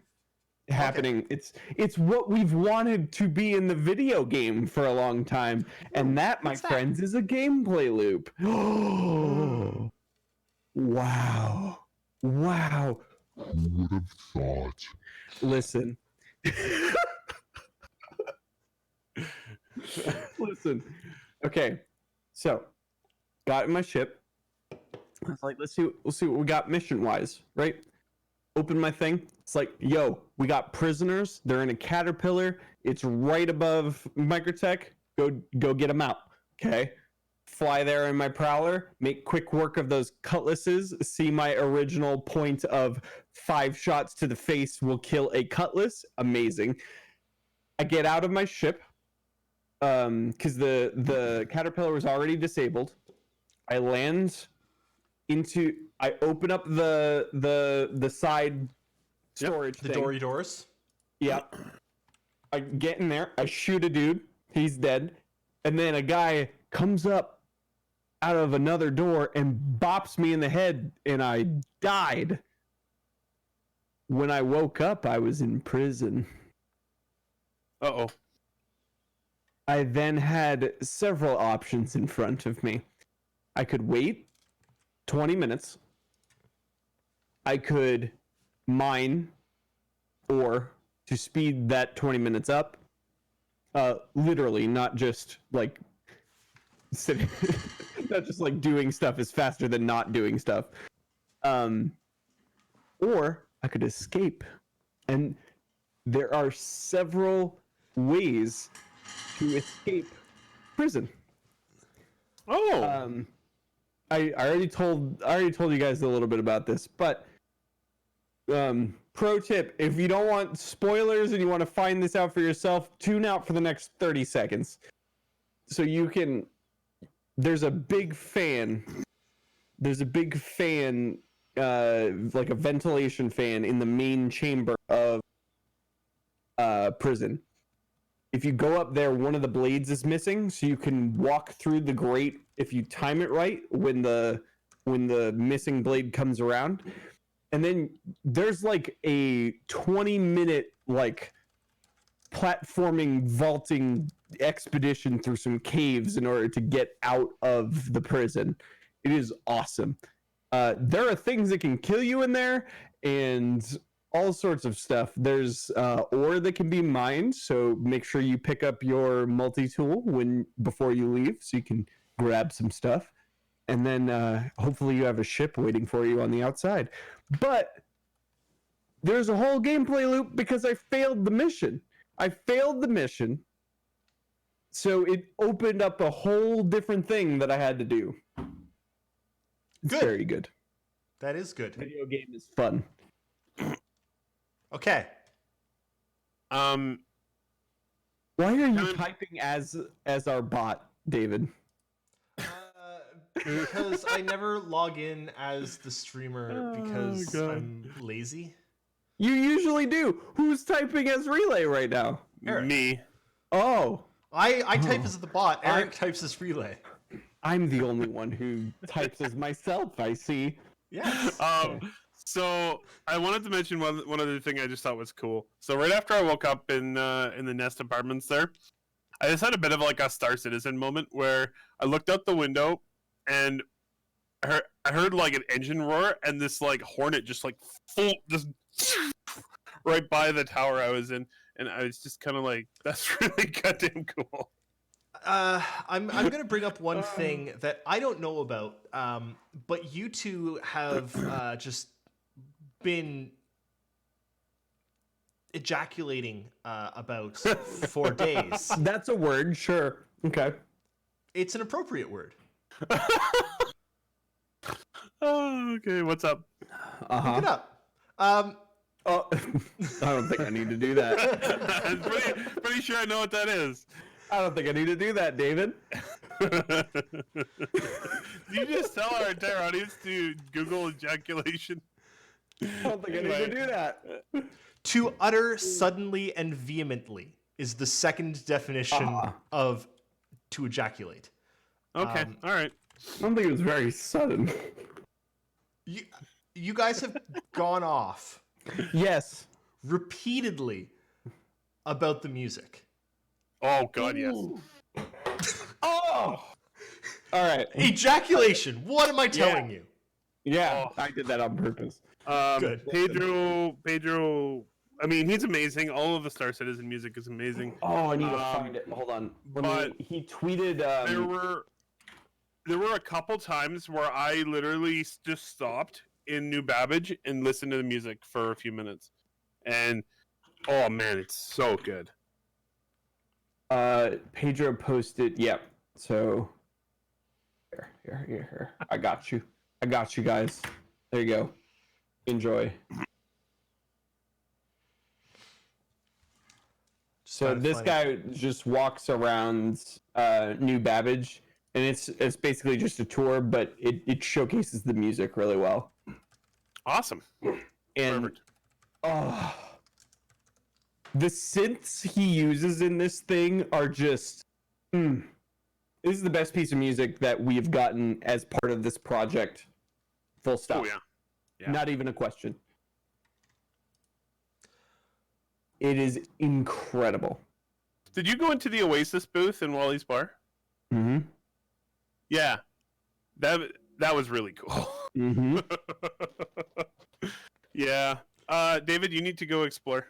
Speaker 3: happening. It's what we've wanted to be in the video game for a long time, and that, my
Speaker 2: what's that?
Speaker 3: friends, is a gameplay loop. Wow! Wow!
Speaker 5: Who would have thought?
Speaker 3: Listen. Listen. Okay. So, got in my ship. I was like, let's see what we got mission wise, right? Open my thing. It's like, yo, we got prisoners. They're in a caterpillar. It's right above Microtech. Go get them out. Okay. Fly there in my prowler, make quick work of those cutlasses, see my original point of 5 shots to the face will kill a cutlass. Amazing. I get out of my ship, because the caterpillar was already disabled. I open up the side storage
Speaker 2: The
Speaker 3: thing.
Speaker 2: Dory doors.
Speaker 3: Yep. I get in there, I shoot a dude, he's dead, and then a guy comes up out of another door and bops me in the head, and I died. When I woke up, I was in prison.
Speaker 4: Uh-oh.
Speaker 3: I then had several options in front of me. I could wait 20 minutes. I could mine ore to speed that 20 minutes up. Literally, not just like sitting, not just like doing stuff is faster than not doing stuff. Or I could escape. And there are several ways to escape prison.
Speaker 4: Oh.
Speaker 3: I already told you guys a little bit about this, but pro tip, if you don't want spoilers and you want to find this out for yourself, tune out for the next 30 seconds. So you can there's a big fan like a ventilation fan in the main chamber of prison. If you go up there, one of the blades is missing, so you can walk through the grate if you time it right when the missing blade comes around. And then there's like a 20-minute like platforming vaulting expedition through some caves in order to get out of the prison. It is awesome. There are things that can kill you in there and all sorts of stuff. There's ore that can be mined, so make sure you pick up your multi-tool before you leave so you can grab some stuff. And then hopefully you have a ship waiting for you on the outside. But there's a whole gameplay loop because I failed the mission. So it opened up a whole different thing that I had to do. It's
Speaker 2: Good.
Speaker 3: very good.
Speaker 2: That is good.
Speaker 3: Video game is fun.
Speaker 2: Okay.
Speaker 3: Why are you typing as our bot, David?
Speaker 2: Because I never log in as the streamer because I'm lazy.
Speaker 3: You usually do. Who's typing as Relay right now?
Speaker 2: Eric.
Speaker 4: Me.
Speaker 3: Oh,
Speaker 2: I type as the bot. Eric types as relay.
Speaker 3: I'm the only one who types as myself, I see.
Speaker 2: Yes.
Speaker 4: So I wanted to mention one other thing I just thought was cool. So right after I woke up in the Nest Apartments there, I just had a bit of like a Star Citizen moment where I looked out the window and I heard like an engine roar and this like Hornet just like just right by the tower I was in, and I was just kind of like, that's really goddamn cool.
Speaker 2: I'm gonna bring up one thing that I don't know about, but you two have just been ejaculating about for days.
Speaker 3: That's a word, sure. Okay.
Speaker 2: It's an appropriate word.
Speaker 4: Oh, okay. What's up?
Speaker 2: Look it up.
Speaker 3: Oh, I don't think I need to do that.
Speaker 4: I'm pretty sure I know what that is.
Speaker 3: I don't think I need to do that, David.
Speaker 4: You just tell our entire audience to Google ejaculation.
Speaker 3: I don't think I need to do that.
Speaker 2: To utter suddenly and vehemently is the second definition of to ejaculate.
Speaker 4: Okay, all right.
Speaker 3: I don't think it was very sudden.
Speaker 2: You guys have gone off
Speaker 3: Yes.
Speaker 2: repeatedly about the music.
Speaker 4: Oh God, yes.
Speaker 3: Oh! All right.
Speaker 2: Ejaculation. What am I telling you?
Speaker 3: Yeah,
Speaker 4: Oh.
Speaker 3: I did that on purpose.
Speaker 2: Good.
Speaker 4: Pedro. I mean, he's amazing. All of the Star Citizen music is amazing.
Speaker 3: Oh, I need to find it. Hold on. He tweeted.
Speaker 4: There were a couple times where I literally just stopped in New Babbage and listened to the music for a few minutes, and oh man, it's so good.
Speaker 3: Pedro posted. Yep. So here. I got you, guys. There you go. Enjoy. So this guy just walks around New Babbage, and it's basically just a tour, but it showcases the music really well.
Speaker 4: Awesome.
Speaker 3: And
Speaker 4: Perfect.
Speaker 3: The synths he uses in this thing are just this is the best piece of music that we've gotten as part of this project. Full stop.
Speaker 4: Oh yeah.
Speaker 3: Not even a question. It is incredible.
Speaker 4: Did you go into the Oasis booth in Wally's bar?
Speaker 3: Mm-hmm.
Speaker 4: Yeah. That was really cool.
Speaker 3: Mm-hmm.
Speaker 4: Yeah. David, you need to go explore.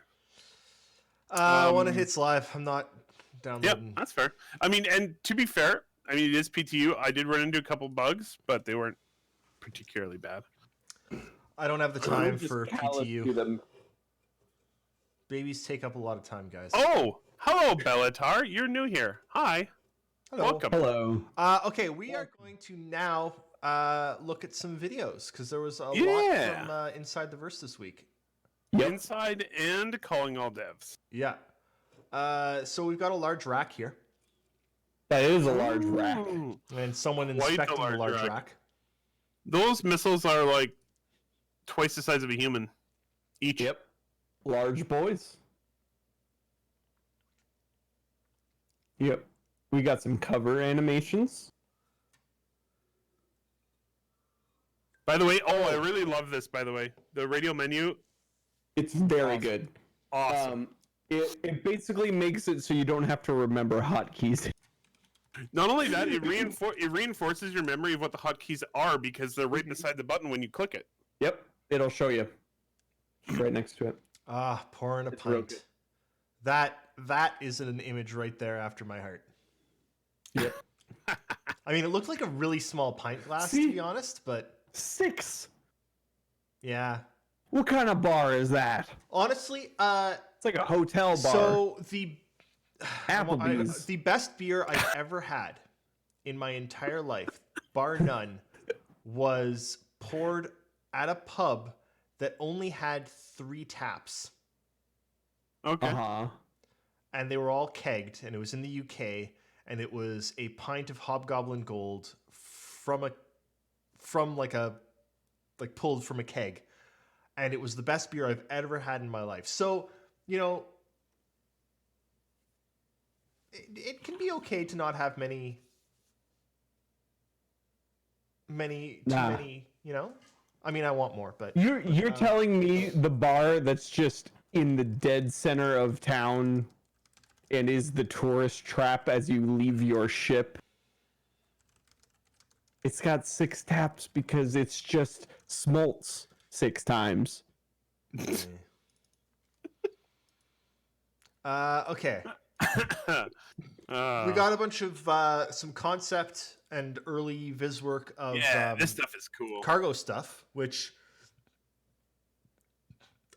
Speaker 2: When it hits live, I'm not
Speaker 4: Yep,
Speaker 2: downloading.
Speaker 4: that's fair. I mean, and to be fair, I mean, it is PTU. I did run into a couple bugs, but they weren't particularly bad.
Speaker 2: I don't have the time
Speaker 3: Just
Speaker 2: for
Speaker 3: callous to
Speaker 2: PTU.
Speaker 3: them.
Speaker 2: Babies take up a lot of time, guys.
Speaker 4: Oh, hello, Bellatar. You're new here. Hi.
Speaker 2: Hello.
Speaker 4: Welcome.
Speaker 3: Hello.
Speaker 2: Okay, we are going to now look at some videos because there was a lot
Speaker 4: Yeah.
Speaker 2: from Inside the Verse this week.
Speaker 3: Yep.
Speaker 4: Inside and calling all devs.
Speaker 2: Yeah. So we've got a large rack here,
Speaker 3: That is a large rack.
Speaker 4: Ooh.
Speaker 2: and someone
Speaker 4: Quite a
Speaker 2: inspecting the
Speaker 4: large
Speaker 2: large
Speaker 4: rack.
Speaker 2: rack.
Speaker 4: Those missiles are like twice the size of a human each.
Speaker 3: Yep. Large boys. Yep. We got some cover animations.
Speaker 4: By the way, I really love this, by the way. The radio menu,
Speaker 3: It's very
Speaker 4: Awesome.
Speaker 3: good.
Speaker 4: awesome.
Speaker 3: It basically makes it so you don't have to remember hotkeys.
Speaker 4: Not only that, it reinforces your memory of what the hotkeys are because they're right beside the button when you click it.
Speaker 3: Yep. It'll show you. Right next to it.
Speaker 2: Ah, pouring a
Speaker 3: It's real
Speaker 2: pint.
Speaker 3: good.
Speaker 2: That is an image right there after my heart.
Speaker 3: Yep.
Speaker 2: I mean, it looked like a really small pint glass, to
Speaker 3: See?
Speaker 2: be honest, but
Speaker 3: 6.
Speaker 2: yeah.
Speaker 3: What kind of bar is that?
Speaker 2: Honestly,
Speaker 3: It's like a hotel bar.
Speaker 2: so the
Speaker 3: Applebee's.
Speaker 2: the best beer I've ever had in my entire life, bar none, was poured at a pub that only had 3 taps,
Speaker 4: Okay.
Speaker 3: Uh-huh.
Speaker 2: and they were all kegged, and it was in the UK, and it was a pint of Hobgoblin Gold pulled from a keg, and it was the best beer I've ever had in my life. So, you know, it can be okay to not have many, too
Speaker 3: Nah.
Speaker 2: many, you know? I mean, I want more, but
Speaker 3: You're telling me the bar that's just in the dead center of town and is the tourist trap as you leave your ship. It's got 6 taps because it's just smolts 6 times.
Speaker 2: okay. We got a bunch of some concept and early viz work of
Speaker 4: this stuff is cool.
Speaker 2: cargo stuff, which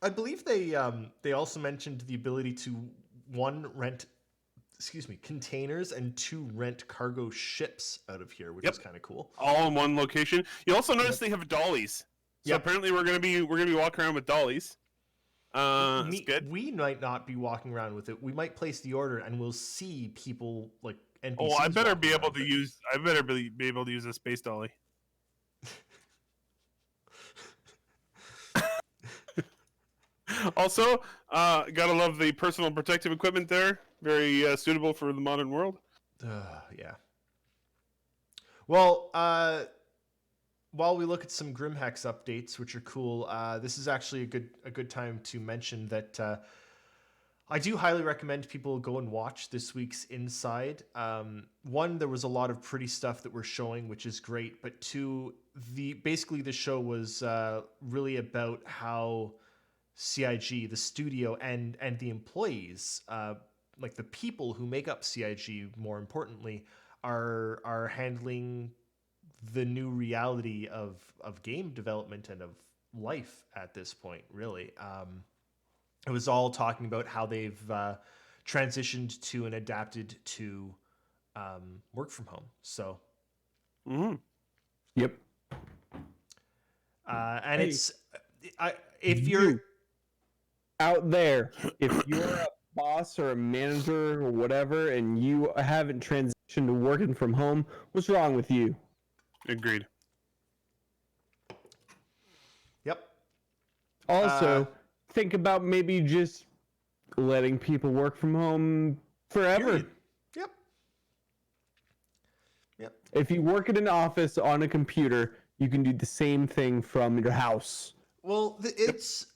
Speaker 2: I believe they also mentioned the ability to rent containers, and 2 rent cargo ships out of here, which is kind of cool.
Speaker 4: All in one location. You also notice they have dollies. So
Speaker 2: Yep.
Speaker 4: apparently we're gonna be walking around with dollies. That's good.
Speaker 2: We might not be walking around with it. We might place the order, and we'll see people like NPCs.
Speaker 4: Oh, I better
Speaker 2: walking
Speaker 4: be able
Speaker 2: around
Speaker 4: to
Speaker 2: with it.
Speaker 4: use. I better be able to use a space dolly. Also, gotta love the personal protective equipment there. Very suitable for the modern world.
Speaker 2: Yeah. Well, while we look at some Grimhex updates, which are cool, this is actually a good time to mention that I do highly recommend people go and watch this week's Inside. One, there was a lot of pretty stuff that we're showing, which is great. But 2, basically the show was really about how CIG, the studio, and the employees, like the people who make up CIG, more importantly, are handling the new reality of game development and of life at this point, really. It was all talking about how they've transitioned to and adapted to work from home. So,
Speaker 3: Yep.
Speaker 2: and
Speaker 3: Hey,
Speaker 2: if you're
Speaker 3: you out there, if you're a boss or a manager or whatever, and you haven't transitioned to working from home, what's wrong with you?
Speaker 4: Agreed.
Speaker 2: Yep.
Speaker 3: Also, think about maybe just letting people work from home forever.
Speaker 2: Period. Yep. Yep.
Speaker 3: If you work in an office on a computer, you can do the same thing from your house.
Speaker 2: Well, this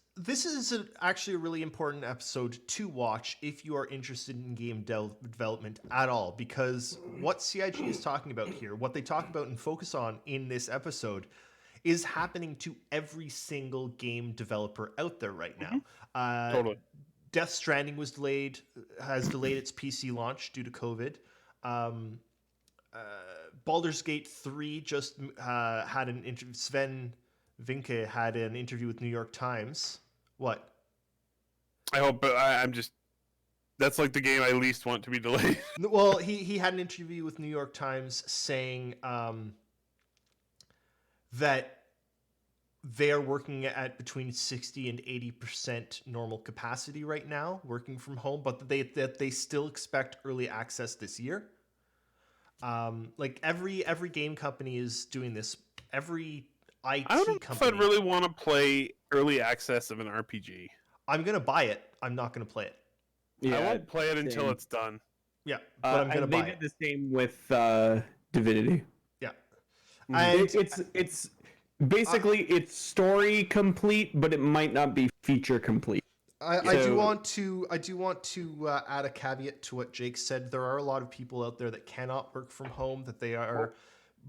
Speaker 2: is actually a really important episode to watch if you are interested in game development at all, because what CIG is talking about here, what they talk about and focus on in this episode, is happening to every single game developer out there right now.
Speaker 4: Totally.
Speaker 2: Death Stranding has delayed its PC launch due to COVID. Baldur's Gate 3 just had an interview. Sven Vinke had an interview with New York Times. What?
Speaker 4: I hope, but I'm just. That's like the game I least want to be delayed.
Speaker 2: Well, he had an interview with New York Times saying that they are working at between 60 and 80% normal capacity right now, working from home, but that they still expect early access this year. Like every game company is doing this. Every IT
Speaker 4: I don't know if
Speaker 2: company.
Speaker 4: I'd really want to play early access of an RPG.
Speaker 2: I'm gonna buy it. I'm not gonna play it.
Speaker 3: Yeah,
Speaker 4: I won't play it until
Speaker 3: same.
Speaker 4: it's done.
Speaker 2: Yeah, but I'm gonna buy
Speaker 3: They
Speaker 2: it.
Speaker 3: did the same with Divinity.
Speaker 2: Yeah,
Speaker 4: Mhm.
Speaker 2: and
Speaker 3: It's basically it's story complete, but it might not be feature complete.
Speaker 2: I do
Speaker 3: So-
Speaker 2: want to add a caveat to what Jake said. There are a lot of people out there that cannot work from home. That they are,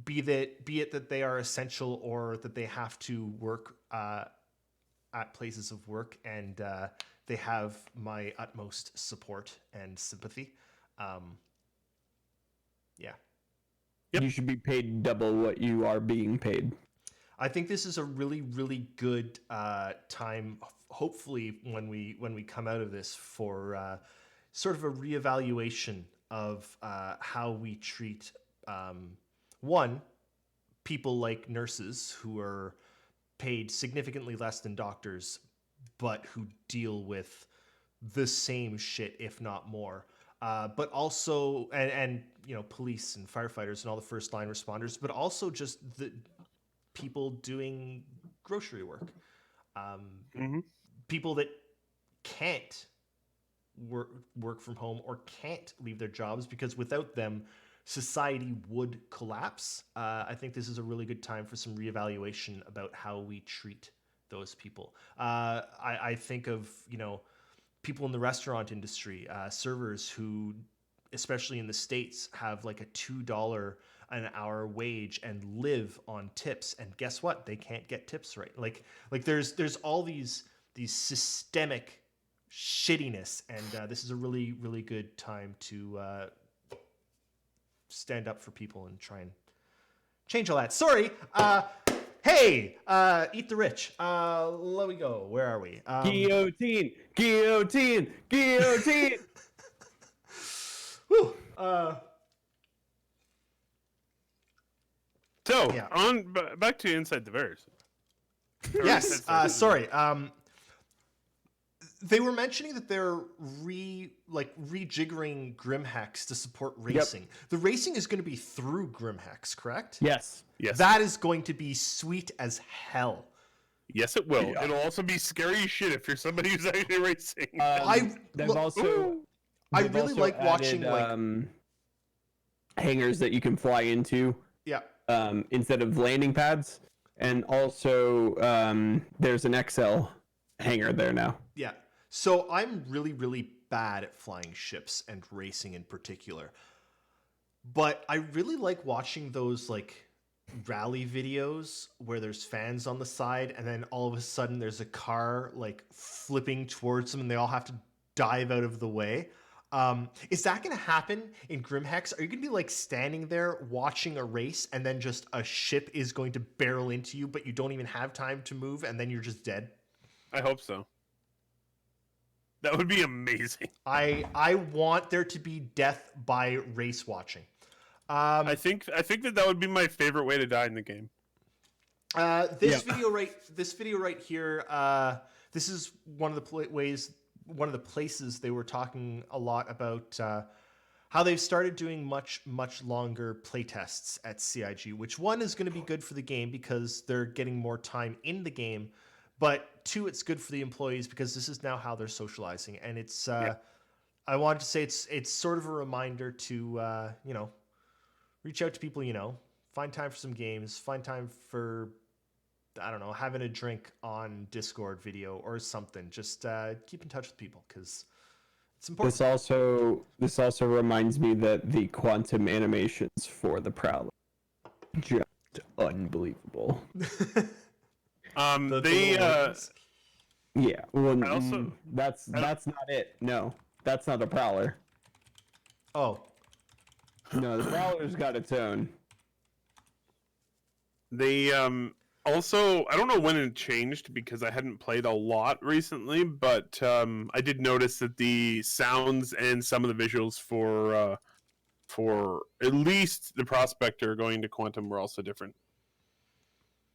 Speaker 2: be it that they are essential or that they have to work at places of work, and they have my utmost support and sympathy. Yeah.
Speaker 4: Yep.
Speaker 3: You should be paid double what you are being paid.
Speaker 2: I think this is a really, really good time. Hopefully, when we come out of this, for sort of a reevaluation of how we treat one, people like nurses who are paid significantly less than doctors, but who deal with the same shit, if not more. But also, and you know, police and firefighters and all the first line responders, but also just the people doing grocery work, people that can't work from home or can't leave their jobs because without them, society would collapse. I think this is a really good time for some reevaluation about how we treat those people. I think of, you know, people in the restaurant industry, servers who, especially in the States, have like a $2 an hour wage and live on tips. And guess what? They can't get tips right. Like there's all these systemic shittiness, and this is a really, really good time to stand up for people and try and change all that. Sorry. Hey, eat the rich. Let me go. Where are we?
Speaker 3: Guillotine, guillotine, guillotine.
Speaker 2: Whew,
Speaker 4: So
Speaker 2: Yeah.
Speaker 4: back to Inside the Verse.
Speaker 2: yes. Sorry. They were mentioning that they're rejiggering Grimhex to support racing. The racing is going to be through Grimhex, correct?
Speaker 3: Yes.
Speaker 4: Yes.
Speaker 2: That is going to be sweet as hell.
Speaker 4: Yes, it will. It'll also be scary as shit if you're somebody who's actually racing.
Speaker 3: They've
Speaker 2: look,
Speaker 3: also.
Speaker 2: I
Speaker 3: they've
Speaker 2: really
Speaker 3: also
Speaker 2: like watching
Speaker 3: added, hangars that you can fly into
Speaker 2: yeah.
Speaker 3: instead of landing pads, and also there's an XL hangar there now.
Speaker 2: Yeah. So I'm really, really bad at flying ships and racing in particular. But I really like watching those like rally videos where there's fans on the side and then all of a sudden there's a car like flipping towards them and they all have to dive out of the way. Is that going to happen in Grimhex? Are you going to be like standing there watching a race and then just a ship is going to barrel into you, but you don't even have time to move and then you're just dead?
Speaker 4: I hope so. That would be amazing.
Speaker 2: I want there to be death by race watching.
Speaker 4: I think that would be my favorite way to die in the game.
Speaker 2: This video right here. This is one of the places they were talking a lot about how they've started doing much longer playtests at CIG. Which one is going to be good for the game because they're getting more time in the game, but two, it's good for the employees because this is now how they're socializing, and it's. I wanted to say it's sort of a reminder to reach out to people, find time for some games, find time for, I don't know, having a drink on Discord video or something. Just keep in touch with people because it's important.
Speaker 3: This also reminds me that the quantum animations for the Prowler just unbelievable. Yeah, well, that's not it. No, that's not a Prowler.
Speaker 2: Oh,
Speaker 3: no, the Prowler's got its own.
Speaker 4: They also, I don't know when it changed because I hadn't played a lot recently, but I did notice that the sounds and some of the visuals for at least the Prospector going to Quantum were also different.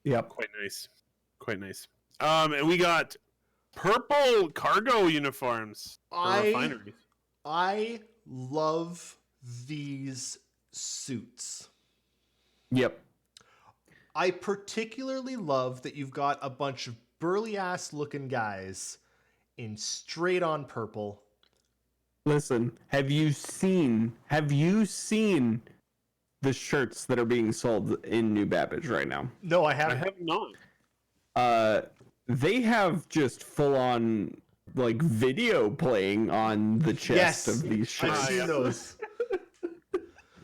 Speaker 3: Yep.
Speaker 4: Quite nice. And we got purple cargo uniforms for refineries.
Speaker 2: I love these suits.
Speaker 3: Yep.
Speaker 2: I particularly love that you've got a bunch of burly ass looking guys in straight on purple.
Speaker 3: Listen, have you seen the shirts that are being sold in New Babbage right now?
Speaker 2: No, I
Speaker 4: I
Speaker 2: haven't.
Speaker 4: have not.
Speaker 3: They have just full on like video playing on the chest
Speaker 2: Yes,
Speaker 3: of these
Speaker 2: I've
Speaker 3: shirts.
Speaker 2: seen
Speaker 4: yeah.
Speaker 2: those.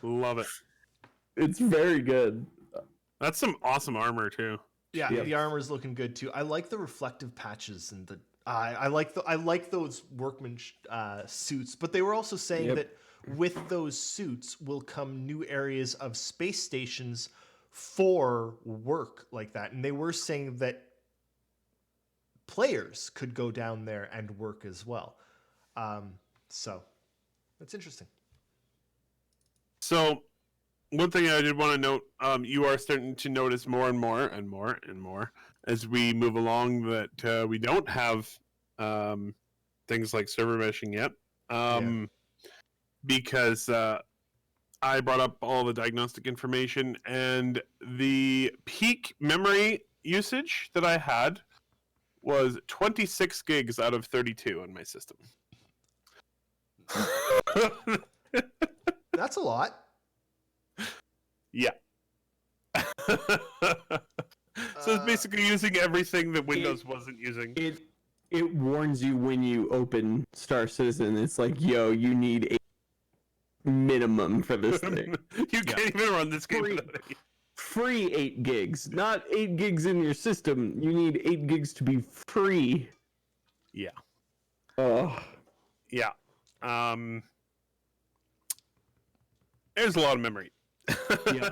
Speaker 4: Love it.
Speaker 3: It's very good.
Speaker 4: That's some awesome armor too.
Speaker 2: Yeah,
Speaker 3: Yep.
Speaker 2: the armor's looking good too. I like the reflective patches and the. I like those workman suits, but they were also saying
Speaker 3: Yep.
Speaker 2: that with those suits will come new areas of space stations for work like that, and they were saying that players could go down there and work as well. So that's interesting.
Speaker 4: So, one thing I did want to note, you are starting to notice more and more and more and more as we move along that we don't have things like server meshing yet, because I brought up all the diagnostic information, and the peak memory usage that I had was 26 gigs out of 32 on my system.
Speaker 2: That's a lot.
Speaker 4: Yeah. So it's basically using everything that Windows wasn't using.
Speaker 3: It warns you when you open Star Citizen. It's like, yo, you need a minimum for this thing.
Speaker 4: You can't even run this game
Speaker 3: Free.
Speaker 4: without it.
Speaker 3: Free 8 gigs, not 8 gigs in your system. You need 8 gigs to be free.
Speaker 4: Yeah.
Speaker 3: Oh,
Speaker 4: Yeah. There's a lot of memory.
Speaker 3: yeah.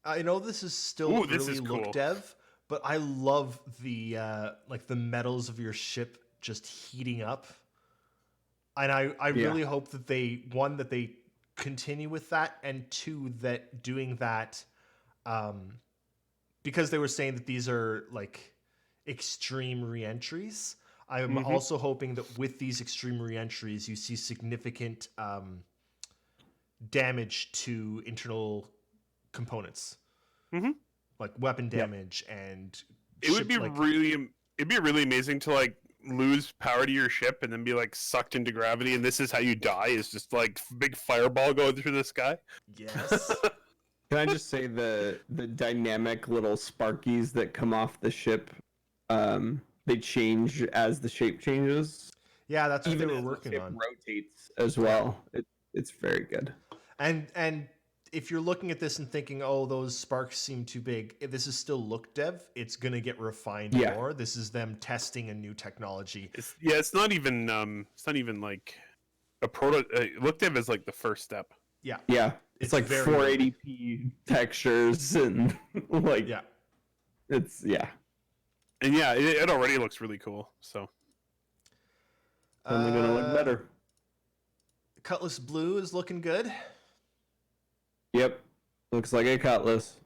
Speaker 2: I know this is still
Speaker 4: Ooh,
Speaker 2: early
Speaker 4: this is
Speaker 2: look
Speaker 4: cool.
Speaker 2: dev, but I love the like the metals of your ship just heating up, and I really hope that they continue with that, and two, that doing that, because they were saying that these are like extreme reentries. I'm also hoping that with these extreme reentries, you see significant damage to internal components, like weapon damage and.
Speaker 4: It would be it'd be really amazing to like lose power to your ship and then be like sucked into gravity, and this is how you die, is just like big fireball going through the sky.
Speaker 2: Yes.
Speaker 3: Can I just say the dynamic little sparkies that come off the ship, they change as the shape changes.
Speaker 2: Yeah, that's what they were
Speaker 3: as the
Speaker 2: working
Speaker 3: ship
Speaker 2: on.
Speaker 3: rotates as well. It's very good.
Speaker 2: And if you're looking at this and thinking, "Oh, those sparks seem too big," this is still look dev. It's gonna get refined more. This is them testing a new technology.
Speaker 4: It's not even like a proto. Look dev is like the first step.
Speaker 2: Yeah,
Speaker 3: Yeah, it's like
Speaker 2: very
Speaker 3: 480p textures and like
Speaker 2: yeah.
Speaker 3: it's
Speaker 4: And yeah, it already looks really cool. So
Speaker 3: only gonna look better.
Speaker 2: Cutlass Blue is looking good.
Speaker 3: Yep, looks like a cutlass.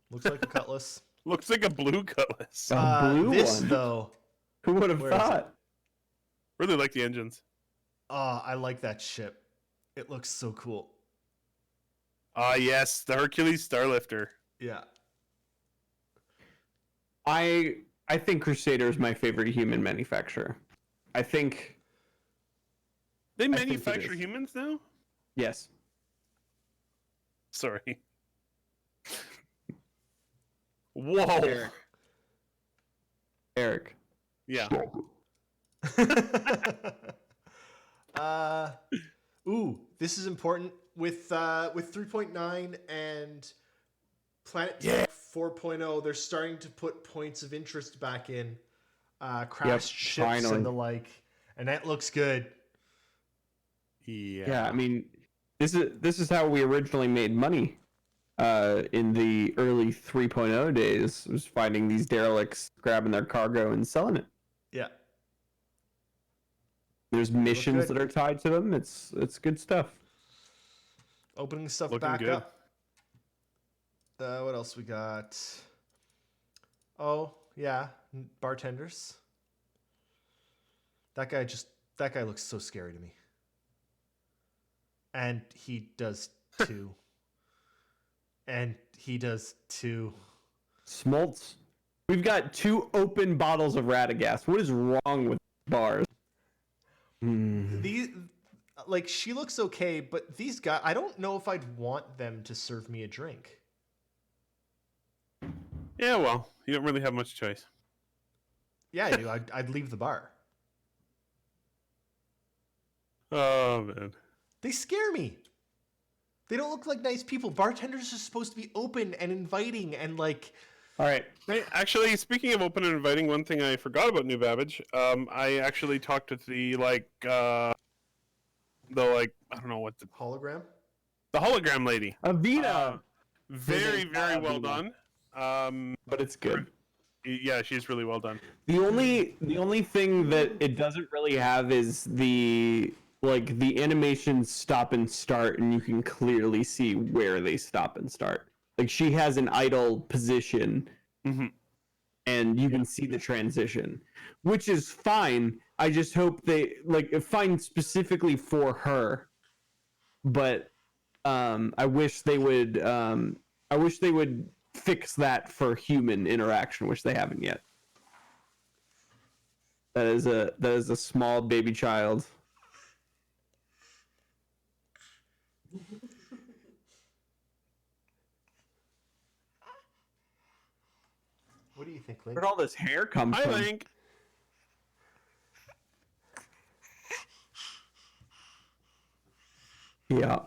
Speaker 2: Looks like a cutlass.
Speaker 4: looks like a blue cutlass.
Speaker 3: A blue
Speaker 2: This
Speaker 3: one.
Speaker 2: though,
Speaker 3: Who would have
Speaker 2: Where is
Speaker 3: thought?
Speaker 4: Really like the engines.
Speaker 2: I like that ship. It looks so cool.
Speaker 4: Ah, yes, the Hercules Starlifter.
Speaker 2: Yeah.
Speaker 3: I think Crusader is my favorite human manufacturer. I think
Speaker 4: They
Speaker 3: think it
Speaker 4: manufacture
Speaker 3: is.
Speaker 4: humans now?
Speaker 3: yes.
Speaker 4: Sorry. Whoa.
Speaker 3: Eric.
Speaker 4: Yeah.
Speaker 2: Ooh, this is important with 3.9 and Planet Tech 4.0. They're starting to put points of interest back in, crashed ships
Speaker 3: finally.
Speaker 2: and the like, and that looks good.
Speaker 3: Yeah, I mean, this is how we originally made money in the early 3.0 days, was finding these derelicts, grabbing their cargo and selling it.
Speaker 2: Yeah.
Speaker 3: There's missions
Speaker 2: good.
Speaker 3: that are tied to them. It's good stuff.
Speaker 2: Opening stuff
Speaker 4: Looking
Speaker 2: back
Speaker 4: good.
Speaker 2: up. What else we got? Oh, yeah, bartenders. That guy looks so scary to me. And he does too. And he does too.
Speaker 3: Smoltz. We've got 2 open bottles of Radagast. What is wrong with bars?
Speaker 2: These, like, she looks okay, but these guys, I don't know if I'd want them to serve me a drink.
Speaker 4: Yeah, well, you don't really have much choice.
Speaker 2: Yeah, I do. I'd leave the bar.
Speaker 4: Oh man.
Speaker 2: They scare me. They don't look like nice people. Bartenders are supposed to be open and inviting and like.
Speaker 3: All right.
Speaker 4: Hey, actually, speaking of open and inviting, one thing I forgot about New Babbage, I actually talked to the I don't know what the
Speaker 2: Hologram?
Speaker 4: hologram lady.
Speaker 3: Avita.
Speaker 4: Very well
Speaker 3: Avita.
Speaker 4: done.
Speaker 3: But it's good.
Speaker 4: Yeah, she's really well done.
Speaker 3: The only thing that it doesn't really have is the animations stop and start, and you can clearly see where they stop and start. Like she has an idle position, and you can see the transition, which is fine. I just hope they fine specifically for her, but I wish they would fix that for human interaction, which they haven't yet. That is a small baby child.
Speaker 2: What do you think, Link?
Speaker 3: Where'd all this hair come
Speaker 4: I
Speaker 3: from?
Speaker 4: think.
Speaker 3: Yeah.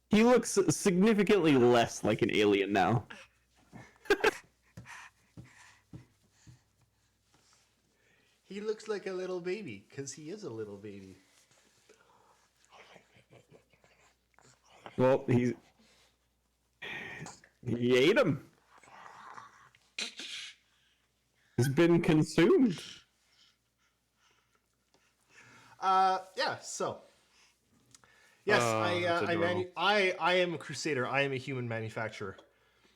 Speaker 3: He looks significantly less like an alien now.
Speaker 2: He looks like a little baby, because he is a little baby.
Speaker 3: Well, he ate him. He's been consumed.
Speaker 2: Yeah, so. Yes,
Speaker 4: that's adorable.
Speaker 2: I am a crusader. I am a human manufacturer.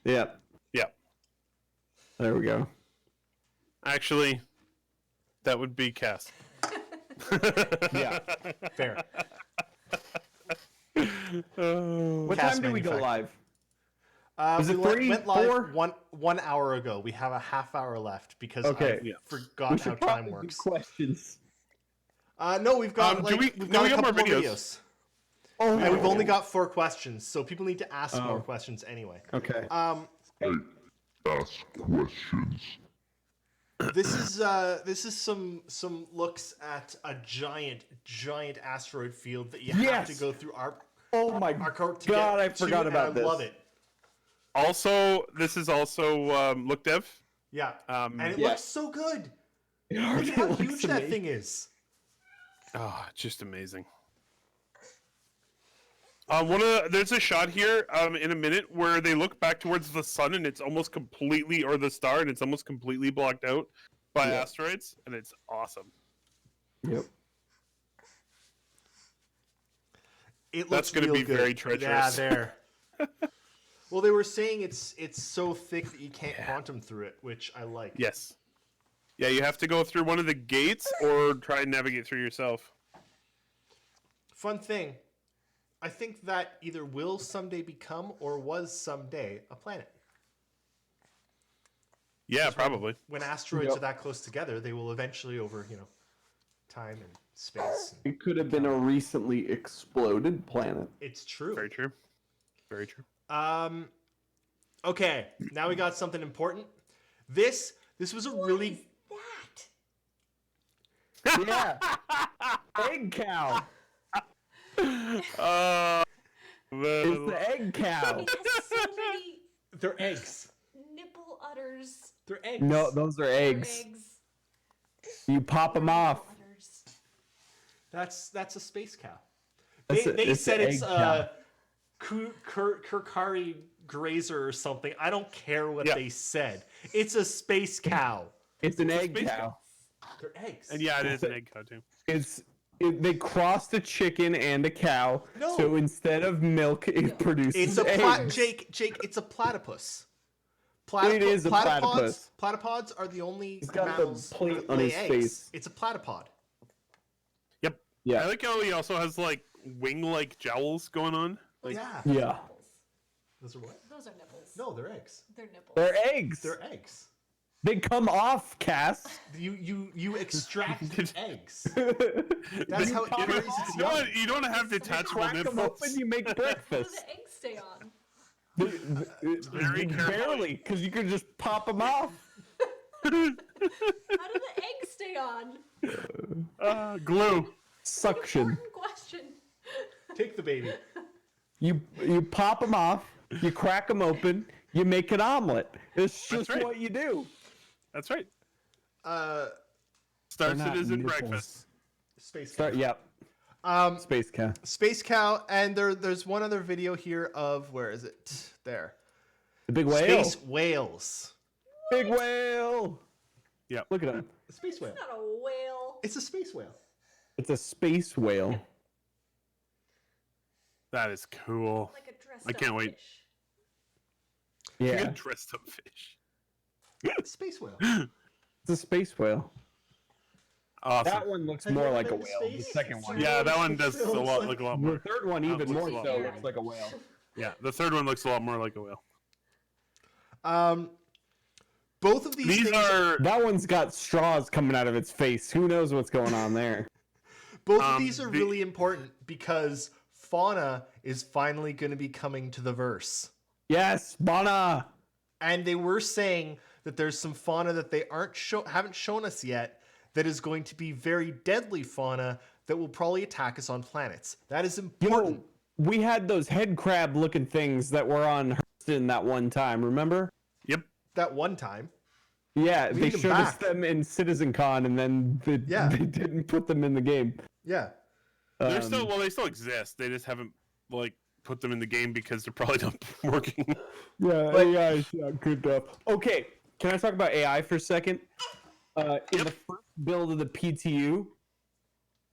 Speaker 3: Yeah.
Speaker 4: Yeah.
Speaker 3: There we go.
Speaker 4: Actually, that would be Cass.
Speaker 2: Yeah, fair.
Speaker 3: What
Speaker 2: Cast
Speaker 3: time did we go
Speaker 2: manufacturer.
Speaker 3: live?
Speaker 2: Was
Speaker 3: it 3,
Speaker 2: went live
Speaker 3: 4?
Speaker 2: one hour ago. We have a half hour left because
Speaker 3: Okay.
Speaker 2: I
Speaker 3: Yeah.
Speaker 2: forgot
Speaker 3: We
Speaker 2: how
Speaker 3: should
Speaker 2: time
Speaker 3: probably do
Speaker 2: works.
Speaker 3: questions.
Speaker 2: No, we've got
Speaker 4: do we-
Speaker 2: we've
Speaker 4: no,
Speaker 2: got
Speaker 4: we
Speaker 2: a
Speaker 4: got
Speaker 2: couple
Speaker 4: more
Speaker 2: more
Speaker 4: videos.
Speaker 2: videos.
Speaker 3: Oh,
Speaker 2: And we've only got 4 questions, so people need to ask more
Speaker 3: Oh.
Speaker 2: questions anyway.
Speaker 3: Okay.
Speaker 5: Hey, ask questions.
Speaker 2: This is some looks at a giant asteroid field that you have
Speaker 3: Yes!
Speaker 2: to go through our
Speaker 3: Oh my
Speaker 2: cart to
Speaker 3: God,
Speaker 2: get
Speaker 3: I forgot
Speaker 2: to,
Speaker 3: about
Speaker 2: and I
Speaker 3: this.
Speaker 2: love it.
Speaker 4: Also, this is also Look Dev.
Speaker 2: Yeah, and it
Speaker 3: Yeah.
Speaker 2: looks so good.
Speaker 3: It
Speaker 2: Look
Speaker 3: already
Speaker 2: at how
Speaker 3: looks
Speaker 2: huge that
Speaker 3: amazing.
Speaker 2: thing is.
Speaker 4: Oh, just amazing. There's a shot here in a minute where they look back towards the sun and it's almost completely, or the star, and it's almost completely blocked out by
Speaker 3: Yeah.
Speaker 4: asteroids, and it's awesome.
Speaker 3: Yep.
Speaker 2: It looks
Speaker 4: That's gonna
Speaker 2: real
Speaker 4: be
Speaker 2: good.
Speaker 4: very treacherous.
Speaker 2: Yeah, there. Well, they were saying it's so thick that you can't quantum through it, which I like.
Speaker 4: Yes. Yeah, you have to go through one of the gates or try and navigate through yourself.
Speaker 2: Fun thing, I think that either will someday become or was someday a planet.
Speaker 4: Yeah, probably.
Speaker 2: When asteroids
Speaker 3: Yep.
Speaker 2: are that close together, they will eventually, over time and space.
Speaker 3: It could have been a recently exploded planet.
Speaker 2: It's true.
Speaker 4: Very true. Very true.
Speaker 2: Okay, now we got something important. This was a really
Speaker 3: Yeah. Egg cow. It's the egg cow.
Speaker 6: It has so many
Speaker 2: they're eggs.
Speaker 6: nipple udders.
Speaker 2: They're eggs.
Speaker 3: No, those are
Speaker 6: for
Speaker 3: eggs.
Speaker 6: eggs.
Speaker 3: You pop them off.
Speaker 6: Udders.
Speaker 2: That's a space cow.
Speaker 3: It's
Speaker 2: They
Speaker 3: a
Speaker 2: said
Speaker 3: egg
Speaker 2: it's
Speaker 3: cow.
Speaker 2: Kurkari grazer or something. I don't care what
Speaker 4: Yeah.
Speaker 2: they said. It's a space cow.
Speaker 3: It's an egg
Speaker 4: space
Speaker 3: cow.
Speaker 2: They're eggs.
Speaker 4: And yeah, it is an egg cow too.
Speaker 3: They crossed a chicken and a cow,
Speaker 2: No.
Speaker 3: so instead of milk, it produces
Speaker 2: It's a
Speaker 3: eggs.
Speaker 2: Jake. It's a platypus.
Speaker 3: It is a platypus.
Speaker 2: Platypods are the only
Speaker 3: He's got the
Speaker 2: mammals
Speaker 3: plate
Speaker 2: that
Speaker 3: on
Speaker 2: lay
Speaker 3: his
Speaker 2: eggs.
Speaker 3: face.
Speaker 2: It's a platypod.
Speaker 4: Yep.
Speaker 3: Yeah.
Speaker 4: I like how he also has like wing-like jowls going on.
Speaker 6: Those
Speaker 2: Yeah.
Speaker 6: are
Speaker 3: Yeah.
Speaker 6: nipples.
Speaker 2: Those are what?
Speaker 6: Those are nipples.
Speaker 2: No, they're eggs.
Speaker 6: They're nipples.
Speaker 3: They're eggs.
Speaker 2: They're eggs.
Speaker 3: They come off, Cass.
Speaker 2: You extract eggs.
Speaker 3: That's
Speaker 2: That's how it
Speaker 3: pop
Speaker 2: carries
Speaker 3: them
Speaker 2: its
Speaker 4: You know
Speaker 2: young.
Speaker 4: what? You don't have detachable
Speaker 3: Crack them
Speaker 4: nipples.
Speaker 3: open, you make
Speaker 6: How do
Speaker 3: breakfast.
Speaker 6: the eggs stay on?
Speaker 4: Very careful.
Speaker 3: Barely, because you can just pop them off.
Speaker 6: How do the eggs stay on?
Speaker 4: Glue.
Speaker 3: Suction.
Speaker 6: Important question.
Speaker 2: Take the baby.
Speaker 3: You pop them off, you crack them open, you make an omelet. It's just
Speaker 4: right.
Speaker 3: what you do.
Speaker 4: That's right.
Speaker 2: Uh,
Speaker 4: Star
Speaker 3: They're not
Speaker 4: Citizen
Speaker 3: nipples.
Speaker 4: breakfast.
Speaker 2: Space.
Speaker 3: Start. Yep. Space Cow.
Speaker 2: Space Cow, and there's one other video here of where is it? There.
Speaker 3: The big whale.
Speaker 2: Space whales.
Speaker 3: Big whale.
Speaker 4: Yep.
Speaker 3: Look at him.
Speaker 2: A space whale.
Speaker 6: It's not a whale.
Speaker 2: It's a space whale.
Speaker 3: It's a space whale.
Speaker 4: That is cool.
Speaker 6: Like a dressed
Speaker 4: I can't
Speaker 6: up
Speaker 4: wait.
Speaker 6: fish.
Speaker 3: Yeah.
Speaker 4: Dressed up fish.
Speaker 2: Space whale.
Speaker 3: It's a space whale.
Speaker 4: Awesome.
Speaker 3: That one looks
Speaker 2: Have you
Speaker 3: more
Speaker 2: ever
Speaker 3: like a
Speaker 2: been to
Speaker 3: whale. The
Speaker 2: space?
Speaker 3: second one.
Speaker 4: Yeah, that one does
Speaker 2: Looks like-
Speaker 4: look a lot
Speaker 3: The
Speaker 4: more.
Speaker 3: third one even
Speaker 4: looks
Speaker 3: more
Speaker 4: a lot
Speaker 3: so
Speaker 4: more.
Speaker 3: looks like a whale.
Speaker 4: Yeah, the third one looks a lot more like a whale.
Speaker 2: Both of these
Speaker 4: These
Speaker 2: things,
Speaker 4: are
Speaker 3: That one's got straws coming out of its face. Who knows what's going on there?
Speaker 2: both of these are
Speaker 4: the-
Speaker 2: really important because fauna is finally going to be coming to the verse.
Speaker 3: Yes, Bana.
Speaker 2: And they were saying that there's some fauna that they haven't shown us yet that is going to be very deadly fauna that will probably attack us on planets. That is important.
Speaker 3: Yo, we had those head crab looking things that were on Hurston that one time, remember?
Speaker 4: Yep.
Speaker 2: That one time.
Speaker 3: Yeah,
Speaker 2: We
Speaker 3: they
Speaker 2: need 'em
Speaker 3: showed us
Speaker 2: back.
Speaker 3: them in Citizen Con and then they didn't put them in the game.
Speaker 2: Yeah.
Speaker 4: They're still they still exist. They just haven't like put them in the game because they're probably not working.
Speaker 3: Yeah, AI is not good enough. Okay, can I talk about AI for a second? In the first build of the PTU,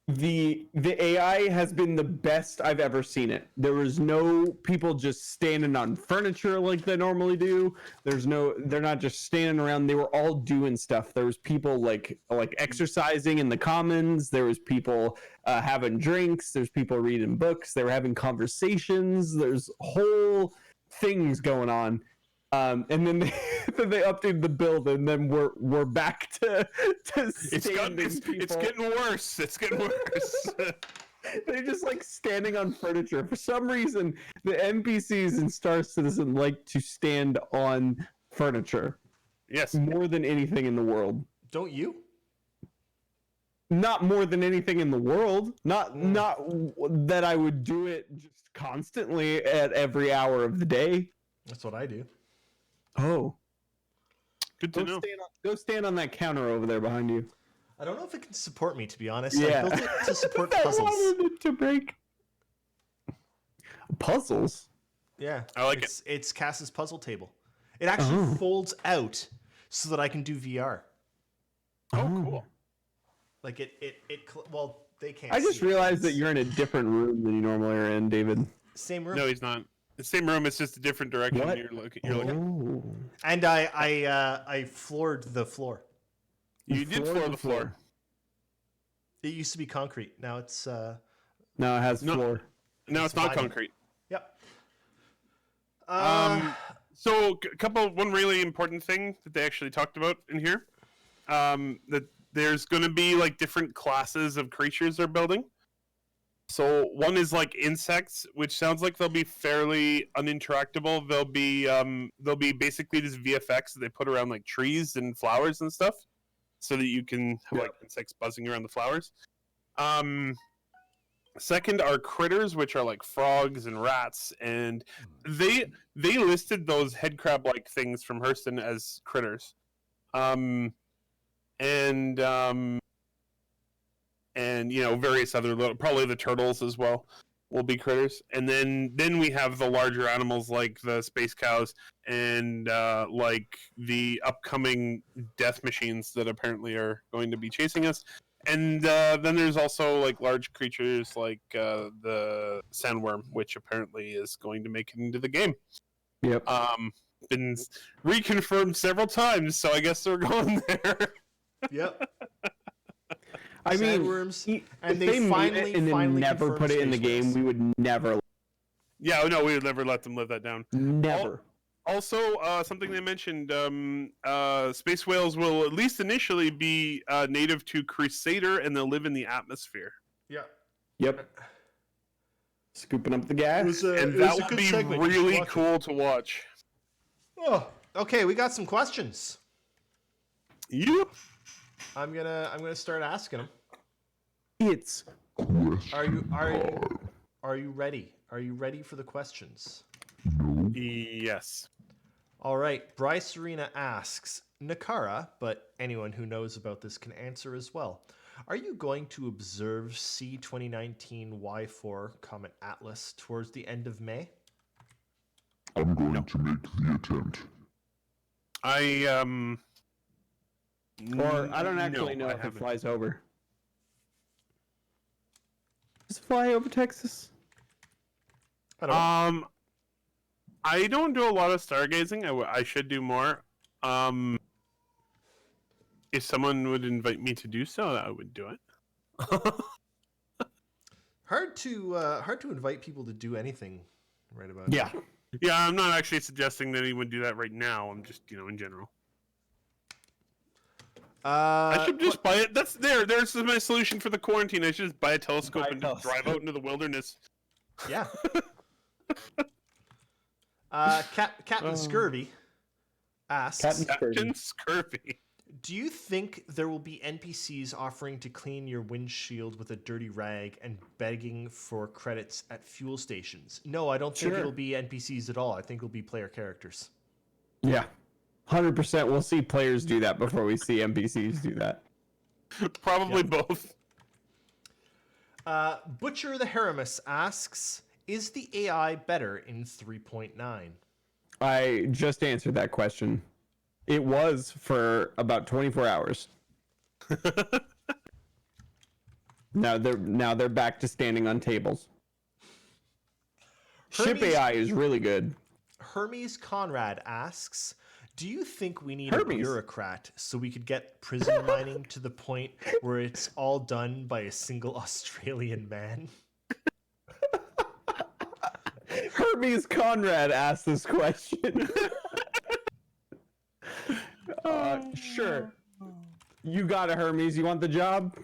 Speaker 3: the AI has been the best I've ever seen it. There was no people just standing on furniture like they normally do. They're not just standing around. They were all doing stuff. There was people like exercising in the commons. There was people having drinks. There's people reading books. They were having conversations. There's whole things going on. And then they updated the build, and then we're back to standing people.
Speaker 4: It's getting worse. It's getting worse.
Speaker 3: They're just like standing on furniture. For some reason, the NPCs in Star Citizen like to stand on furniture
Speaker 4: Yes.
Speaker 3: more than anything in the world.
Speaker 2: Don't you?
Speaker 3: Not more than anything in the world. Not that I would do it just constantly at every hour of the day.
Speaker 2: That's what I do.
Speaker 3: Oh,
Speaker 4: Good to know.
Speaker 3: go stand on that counter over there behind you.
Speaker 2: I don't know if it can support me, to be honest.
Speaker 3: Yeah.
Speaker 2: I built it to support
Speaker 3: I
Speaker 2: puzzles.
Speaker 3: wanted it to break. Puzzles?
Speaker 2: Yeah.
Speaker 4: I like
Speaker 2: It's Cass's puzzle table. It actually folds out so that I can do VR.
Speaker 4: Oh, cool.
Speaker 2: Like well, they can't.
Speaker 3: I just
Speaker 2: see it.
Speaker 3: realized that you're in a different room than you normally are in, David.
Speaker 2: Same room.
Speaker 4: No, he's not. The same room. It's just a different direction.
Speaker 3: What?
Speaker 4: You're looking.
Speaker 3: Oh.
Speaker 2: And I floored the floor.
Speaker 4: You did floor the floor.
Speaker 2: It used to be concrete. Now it's
Speaker 3: No, it has
Speaker 4: No.
Speaker 3: floor.
Speaker 4: No, it's not
Speaker 2: divided.
Speaker 4: concrete.
Speaker 2: Yep.
Speaker 4: So, one really important thing that they actually talked about in here, that there's going to be like different classes of creatures they're building. So one is like insects, which sounds like they'll be fairly uninteractable. They'll be basically just VFX that they put around like trees and flowers and stuff, so that you can have like insects buzzing around the flowers. Second are critters, which are like frogs and rats, and they listed those head crab like things from Hurston as critters, and you know, various other probably the turtles as well will be critters, and then we have the larger animals like the space cows and like the upcoming death machines that apparently are going to be chasing us. And then there's also like large creatures like the sandworm, which apparently is going to make it into the game.
Speaker 3: Yep.
Speaker 4: Been reconfirmed several times, so I guess they're going there.
Speaker 2: Yep.
Speaker 3: I mean,
Speaker 2: Sandworms,
Speaker 3: if
Speaker 2: and they
Speaker 3: made
Speaker 2: finally
Speaker 3: it and then never
Speaker 2: confirmed
Speaker 3: put it in the
Speaker 2: space
Speaker 3: game,
Speaker 2: whales.
Speaker 3: we would never.
Speaker 4: Yeah, no, we would never let them live that down.
Speaker 3: Never.
Speaker 4: Also, something they mentioned: space whales will at least initially be native to Crusader, and they'll live in the atmosphere.
Speaker 2: Yeah.
Speaker 3: Yep. Scooping up the gas.
Speaker 4: And that would be really cool to watch.
Speaker 2: Oh, okay. We got some questions.
Speaker 4: Yep.
Speaker 2: I'm gonna start asking them.
Speaker 3: It's
Speaker 2: Are you ready? Are you ready for the questions?
Speaker 4: Yes.
Speaker 2: All right. Bryce Arena asks Nehkara, but anyone who knows about this can answer as well. Are you going to observe C 2019 Y4 Comet Atlas towards the end of May?
Speaker 5: I'm going to make the attempt.
Speaker 3: Or I don't actually know if it flies over. Does it fly over Texas?
Speaker 2: I don't know.
Speaker 4: I don't do a lot of stargazing. I should do more. If someone would invite me to do so, I would do it.
Speaker 2: Hard to invite people to do anything right about
Speaker 3: Yeah.
Speaker 2: now.
Speaker 4: Yeah, I'm not actually suggesting that anyone do that right now. I'm just, in general. I should just buy it. There's my solution for the quarantine. I should just buy a telescope and just drive out into the wilderness.
Speaker 2: Yeah. Captain Scurvy asks,
Speaker 4: Captain Scurvy.
Speaker 2: do you think there will be NPCs offering to clean your windshield with a dirty rag and begging for credits at fuel stations? No, I don't think it'll be NPCs at all. I think it'll be player characters.
Speaker 3: Yeah. 100% we'll see players do that before we see NPCs do that.
Speaker 4: Probably both.
Speaker 2: Butcher the Haramus asks, is the AI better in 3.9?
Speaker 3: I just answered that question. It was for about 24 hours. Now they're back to standing on tables. Ship AI is really good.
Speaker 2: Hermes Conrad asks, do you think we need a
Speaker 3: Hermes?
Speaker 2: bureaucrat so we could get prison mining to the point where it's all done by a single Australian man?
Speaker 3: Hermes Conrad asked this question. Sure. You got it, Hermes. You want the job?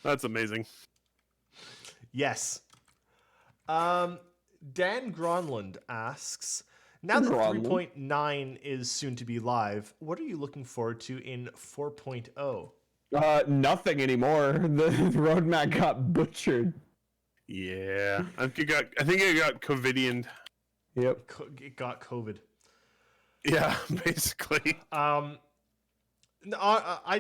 Speaker 4: That's amazing.
Speaker 2: Yes. Dan Gronlund asks, now that 3.9 is soon to be live, what are you looking forward to in 4.0?
Speaker 3: Nothing anymore. The roadmap got butchered.
Speaker 4: Yeah. I think it got COVIDian.
Speaker 3: Yep.
Speaker 2: It got COVID.
Speaker 4: Yeah, basically.
Speaker 2: I'd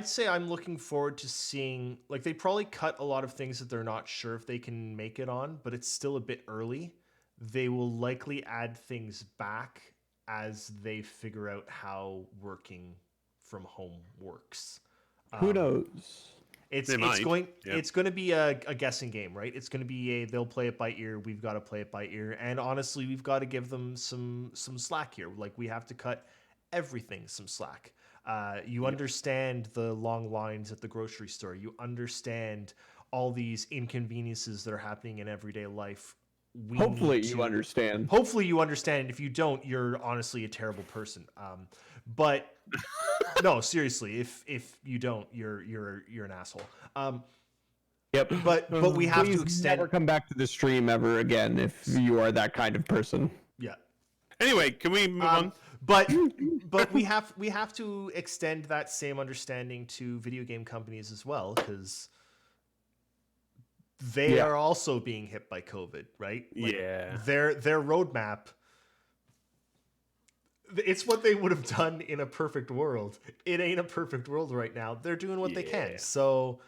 Speaker 2: say I'm looking forward to seeing, like, they probably cut a lot of things that they're not sure if they can make it on, but it's still a bit early. They will likely add things back as they figure out how working from home works.
Speaker 3: Who knows?
Speaker 2: It's going to be a guessing game, right? It's going to be they'll play it by ear. We've got to play it by ear, and honestly, we've got to give them some slack here. Like, we have to cut everything some slack. You understand the long lines at the grocery store. You understand all these inconveniences that are happening in everyday life.
Speaker 3: Hopefully you understand.
Speaker 2: Hopefully you understand. If you don't, you're honestly a terrible person. But no, seriously, if you don't, you're an asshole.
Speaker 3: Yep.
Speaker 2: But we have to extend.
Speaker 3: Never come back to the stream ever again if you are that kind of person.
Speaker 2: Yeah.
Speaker 4: Anyway, can we move on?
Speaker 2: But we have to extend that same understanding to video game companies as well, because they are also being hit by COVID, right? Like,
Speaker 4: yeah.
Speaker 2: Their roadmap. It's what they would have done in a perfect world. It ain't a perfect world right now. They're doing what they can. So,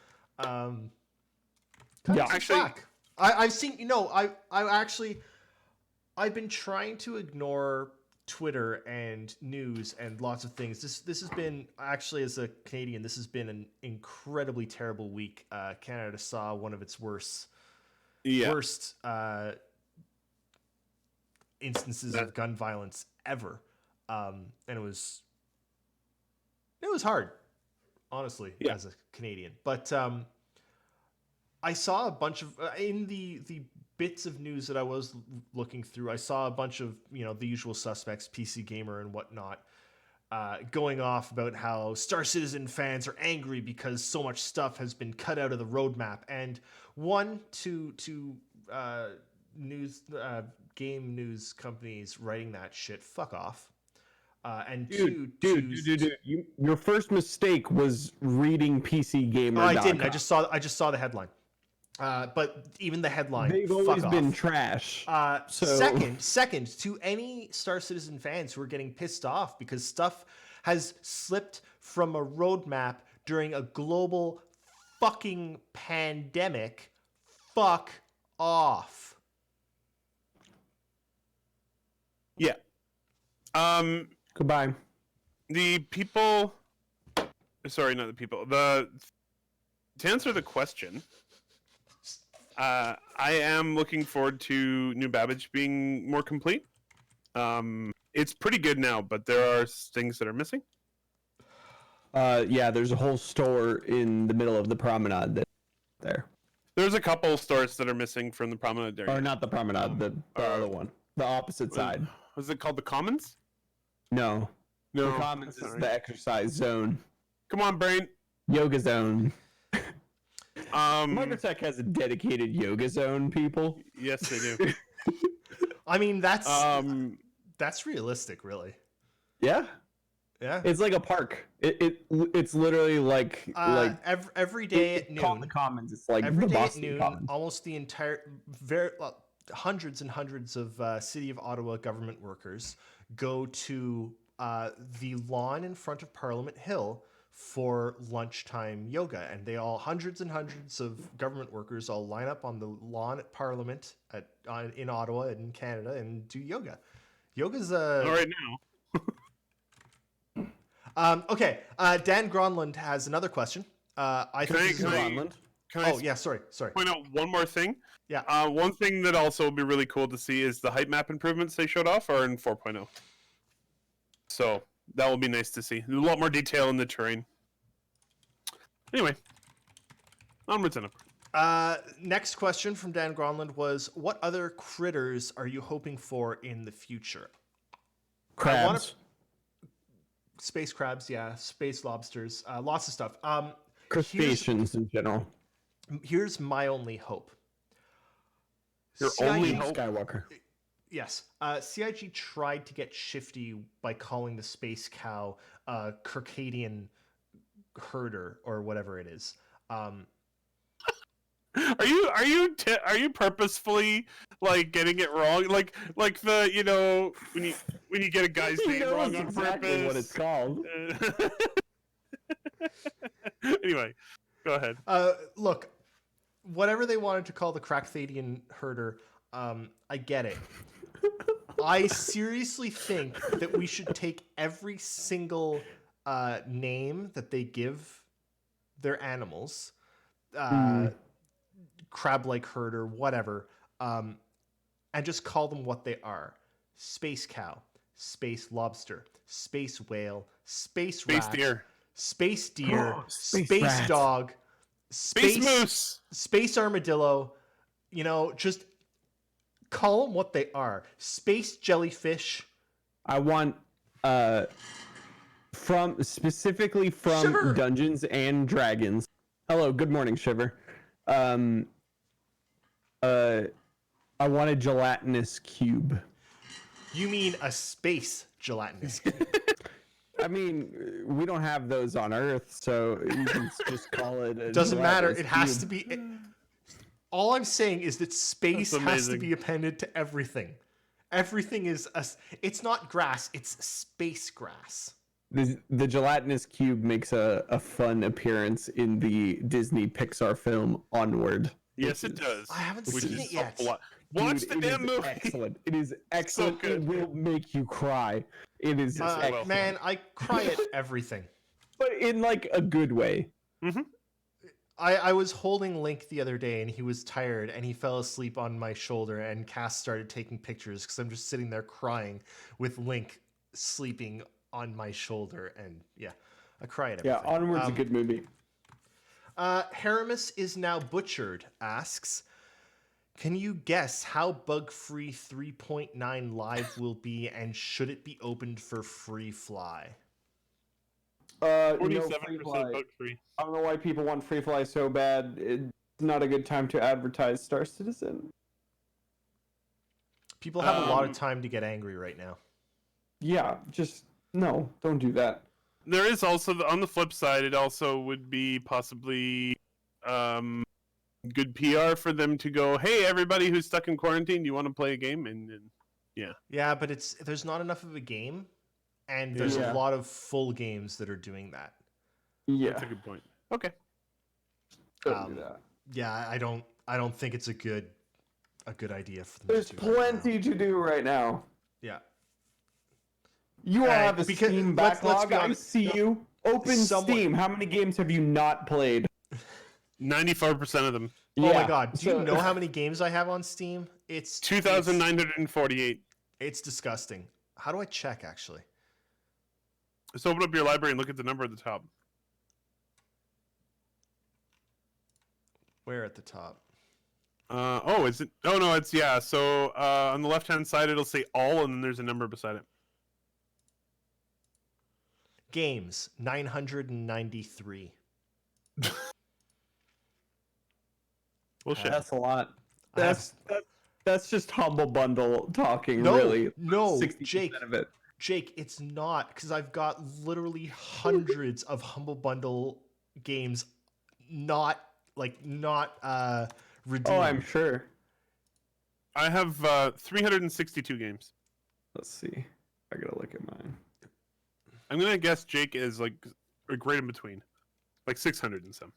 Speaker 4: actually,
Speaker 2: I've seen. I've been trying to ignore Twitter and news and lots of things. This has been, actually, as a Canadian, this has been an incredibly terrible week. Canada saw one of its worst instances of gun violence ever. And it was hard, honestly, as a Canadian. But I saw a bunch of in the bits of news that I was looking through, I saw a bunch of, the usual suspects, PC Gamer and whatnot, going off about how Star Citizen fans are angry because so much stuff has been cut out of the roadmap. And one, to game news companies writing that shit, fuck off. And
Speaker 3: Dude, your first mistake was reading PC Gamer.
Speaker 2: Oh, I didn't. I just saw the headline. But even the headline,
Speaker 3: They've
Speaker 2: fuck
Speaker 3: always
Speaker 2: off.
Speaker 3: been trash. So
Speaker 2: Second, to any Star Citizen fans who are getting pissed off because stuff has slipped from a roadmap during a global fucking pandemic, fuck off.
Speaker 4: Yeah.
Speaker 3: Goodbye.
Speaker 4: The people. Sorry, not the people. To answer the question, I am looking forward to New Babbage being more complete. It's pretty good now, but there are things that are missing.
Speaker 3: Yeah, there's a whole store in the middle of the promenade there.
Speaker 4: There's a couple stores that are missing from the promenade area.
Speaker 3: Or not the promenade, the other one. The opposite side.
Speaker 4: Was it called the Commons?
Speaker 3: No.
Speaker 4: No.
Speaker 3: The Commons is
Speaker 4: sorry.
Speaker 3: the exercise zone.
Speaker 4: Come on, brain.
Speaker 3: Yoga zone. Microtech has a dedicated yoga zone, people.
Speaker 4: Yes, they do.
Speaker 2: I mean, that's realistic, really.
Speaker 3: Yeah.
Speaker 2: Yeah.
Speaker 3: It's like a park. It's literally like
Speaker 2: every day at noon.
Speaker 3: The Commons. It's like
Speaker 2: Every
Speaker 3: the
Speaker 2: day at
Speaker 3: Boston
Speaker 2: noon,
Speaker 3: Commons.
Speaker 2: almost the entire, hundreds and hundreds of City of Ottawa government workers go to the lawn in front of Parliament Hill for lunchtime yoga, and hundreds and hundreds of government workers all line up on the lawn at Parliament in Ottawa in Canada and do yoga. Yoga's
Speaker 4: Not right now.
Speaker 2: okay. Dan Gronlund has another question.
Speaker 4: Can I
Speaker 2: yeah, sorry.
Speaker 4: point out one more thing?
Speaker 2: Yeah.
Speaker 4: One thing that also would be really cool to see is the height map improvements they showed off are in 4.0. So that will be nice to see. A lot more detail in the terrain. Anyway, onwards and up.
Speaker 2: Next question from Dan Gronlund was, what other critters are you hoping for in the future?
Speaker 3: Crabs.
Speaker 2: Space crabs, yeah. Space lobsters. Lots of stuff.
Speaker 3: Crustaceans in general.
Speaker 2: Here's my only hope.
Speaker 4: Your only hope?
Speaker 3: Skywalker.
Speaker 2: Yes. CIG tried to get shifty by calling the space cow Circadian herder or whatever it is.
Speaker 4: Are you purposefully like getting it wrong? Like the when you get a guy's name wrong on
Speaker 3: exactly
Speaker 4: purpose.
Speaker 3: what it's called.
Speaker 4: Anyway, go ahead.
Speaker 2: Look, whatever they wanted to call the Cracthadian herder, I get it. I seriously think that we should take every single name that they give their animals, crab-like herder, whatever, and just call them what they are. Space cow, space lobster, space whale, space rat,
Speaker 4: deer.
Speaker 2: Space deer,
Speaker 3: Space
Speaker 2: space
Speaker 3: rat.
Speaker 2: dog,
Speaker 4: Space moose.
Speaker 2: space armadillo, just call them what they are. Space jellyfish.
Speaker 3: I want specifically from
Speaker 2: Shiver.
Speaker 3: Dungeons and Dragons. Hello, good morning, Shiver. I want a gelatinous cube.
Speaker 2: You mean a space gelatinous cube?
Speaker 3: I mean, we don't have those on Earth, so you can just call it a
Speaker 2: Doesn't matter.
Speaker 3: gelatinous
Speaker 2: It has
Speaker 3: cube.
Speaker 2: to be. All I'm saying is that space
Speaker 4: That's
Speaker 2: has to
Speaker 4: amazing.
Speaker 2: be appended to everything. Everything is it's not grass, it's space grass.
Speaker 3: The gelatinous cube makes a fun appearance in the Disney Pixar film Onward.
Speaker 4: Yes, it does.
Speaker 2: I haven't
Speaker 4: Which
Speaker 2: seen
Speaker 4: is
Speaker 2: it yet.
Speaker 4: Watch
Speaker 3: Dude,
Speaker 4: the
Speaker 3: it
Speaker 4: damn
Speaker 3: is
Speaker 4: movie.
Speaker 3: Excellent. It is excellent.
Speaker 4: good.
Speaker 3: It will make you cry. It is excellent.
Speaker 2: Man, I cry at everything.
Speaker 3: But in like a good way.
Speaker 2: I was holding Link the other day and he was tired and he fell asleep on my shoulder and Cass started taking pictures because I'm just sitting there crying with Link sleeping on my shoulder, and yeah, I cry at everything.
Speaker 3: Yeah, Onward's a good movie.
Speaker 2: Haramus is now butchered asks, Can you guess how bug-free 3.9 live will be, and should it be opened for free fly?
Speaker 3: No
Speaker 4: 47%
Speaker 3: free fly.
Speaker 4: bug free.
Speaker 3: I don't know why people want free fly so bad. It's not a good time to advertise Star Citizen.
Speaker 2: People have a lot of time to get angry right now.
Speaker 3: Yeah, just no, don't do that.
Speaker 4: There is also on the flip side, it also would be possibly good PR for them to go, hey, everybody who's stuck in quarantine, you want to play a game? And yeah.
Speaker 2: Yeah, but there's not enough of a game, and there's a
Speaker 3: Yeah.
Speaker 2: lot of full games that are doing that.
Speaker 3: Yeah,
Speaker 4: That's a good point. Okay.
Speaker 3: don't do that.
Speaker 2: Yeah, I don't think it's a good idea for them
Speaker 3: There's
Speaker 2: to do right now.
Speaker 3: plenty to do right now.
Speaker 2: Yeah.
Speaker 3: You all have a
Speaker 2: because
Speaker 3: Steam
Speaker 2: let's
Speaker 3: backlog.
Speaker 2: be
Speaker 3: I
Speaker 2: honest,
Speaker 3: see you. Open
Speaker 2: someone-
Speaker 3: Steam. How many games have you not played?
Speaker 4: 94% of them.
Speaker 2: Oh my
Speaker 3: Yeah,
Speaker 2: god, do you
Speaker 3: so-
Speaker 2: know how many games I have on Steam? It's
Speaker 4: 2,948.
Speaker 2: It's disgusting. How do I check actually?
Speaker 4: Just open up your library and look at the number at the top.
Speaker 2: Where at the top?
Speaker 4: Is it? Oh no, it's yeah. So on the left-hand side, it'll say all, and then there's a number beside it.
Speaker 2: Games 993.
Speaker 4: Bullshit.
Speaker 3: That's a lot.
Speaker 2: I have-
Speaker 3: That's just Humble Bundle talking.
Speaker 2: No,
Speaker 3: really,
Speaker 2: no,
Speaker 3: 60%
Speaker 2: Jake.
Speaker 3: of it.
Speaker 2: Jake, it's not, because I've got literally hundreds of Humble Bundle games not redeemed.
Speaker 3: Oh, I'm sure.
Speaker 4: I have 362 games.
Speaker 3: Let's see. I gotta look at mine.
Speaker 4: I'm gonna guess Jake is like right in between, like 600 and some.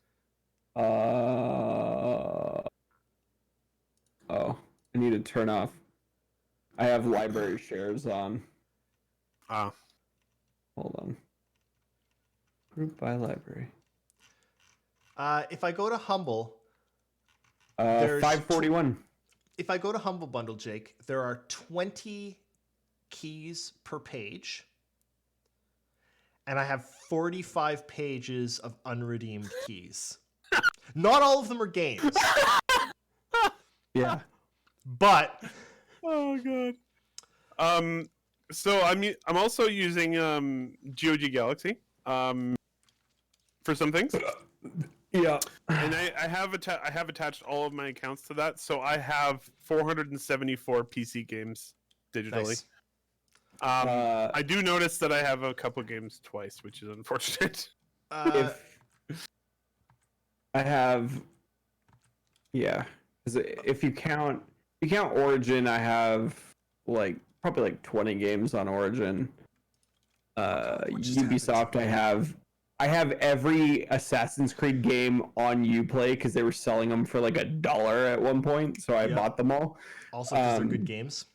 Speaker 3: Oh, I need to turn off. I have library shares on.
Speaker 4: Ah,
Speaker 3: Hold on. Group by library.
Speaker 2: If I go to Humble, There's
Speaker 3: 541.
Speaker 2: if I go to Humble Bundle, Jake, there are 20 keys per page, and I have 45 pages of unredeemed keys. Not all of them are games,
Speaker 3: Yeah.
Speaker 2: but
Speaker 4: oh god. So I'm also using GOG Galaxy for some things,
Speaker 3: Yeah.
Speaker 4: and I have attached all of my accounts to that. So I have 474 PC games digitally.
Speaker 2: nice.
Speaker 3: I
Speaker 4: I do notice that I have a couple games twice, which is unfortunate.
Speaker 3: if I have, yeah, 'cause if you count Origin, I have probably 20 games on Origin.
Speaker 2: What just happened to
Speaker 3: Ubisoft,
Speaker 2: me?
Speaker 3: I have every Assassin's Creed game on Uplay because they were selling them for like $1 at one point, so I
Speaker 2: Yeah.
Speaker 3: bought them all.
Speaker 2: Also, because they're good games.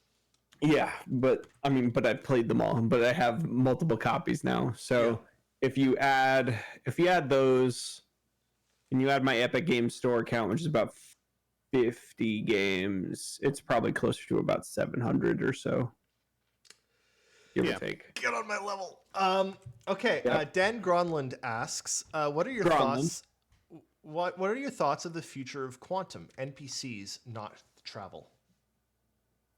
Speaker 3: Yeah, but I played them all, but I have multiple copies now. So if you add those, and you add my Epic Games Store account, which is about 50 games, it's probably closer to about 700 or so. Give
Speaker 4: Yeah.
Speaker 3: or take.
Speaker 2: Get on my level. Okay.
Speaker 3: Yeah.
Speaker 2: Dan Gronland asks, "What are your
Speaker 3: Gronland.
Speaker 2: thoughts? What are your thoughts of the future of quantum NPCs, not travel?"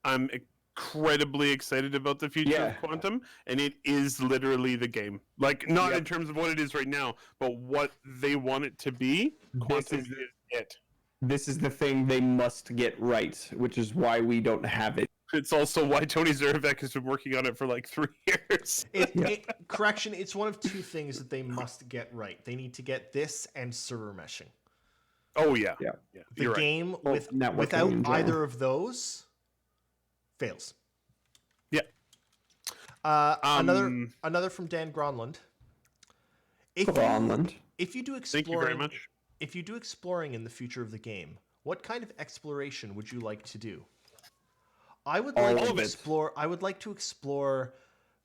Speaker 4: I'm incredibly excited about the future
Speaker 3: Yeah.
Speaker 4: of Quantum, and it is literally the game. Like, not
Speaker 3: Yep.
Speaker 4: in terms of what it is right now, but what they want it to be. Quantum
Speaker 3: is-
Speaker 4: is it.
Speaker 3: This is the thing they must get right, which is why we don't have it.
Speaker 4: It's also why Tony Zervek has been working on it for like 3 years.
Speaker 2: Correction, it's one of two things that they must get right. They need to get this and server meshing.
Speaker 4: Oh yeah,
Speaker 3: Yeah.
Speaker 2: The
Speaker 4: You're right.
Speaker 2: game
Speaker 3: Well,
Speaker 2: with
Speaker 3: networking
Speaker 2: without
Speaker 3: in general.
Speaker 2: either of those fails.
Speaker 4: Yeah.
Speaker 2: Another from Dan Gronland.
Speaker 3: Gronland.
Speaker 2: If you do
Speaker 4: Thank you very
Speaker 2: exploring,
Speaker 4: much.
Speaker 2: if you do exploring in the future of the game, what kind of exploration would you like to do? I would
Speaker 3: All
Speaker 2: like
Speaker 4: of
Speaker 2: to
Speaker 4: it.
Speaker 2: explore. I would like to explore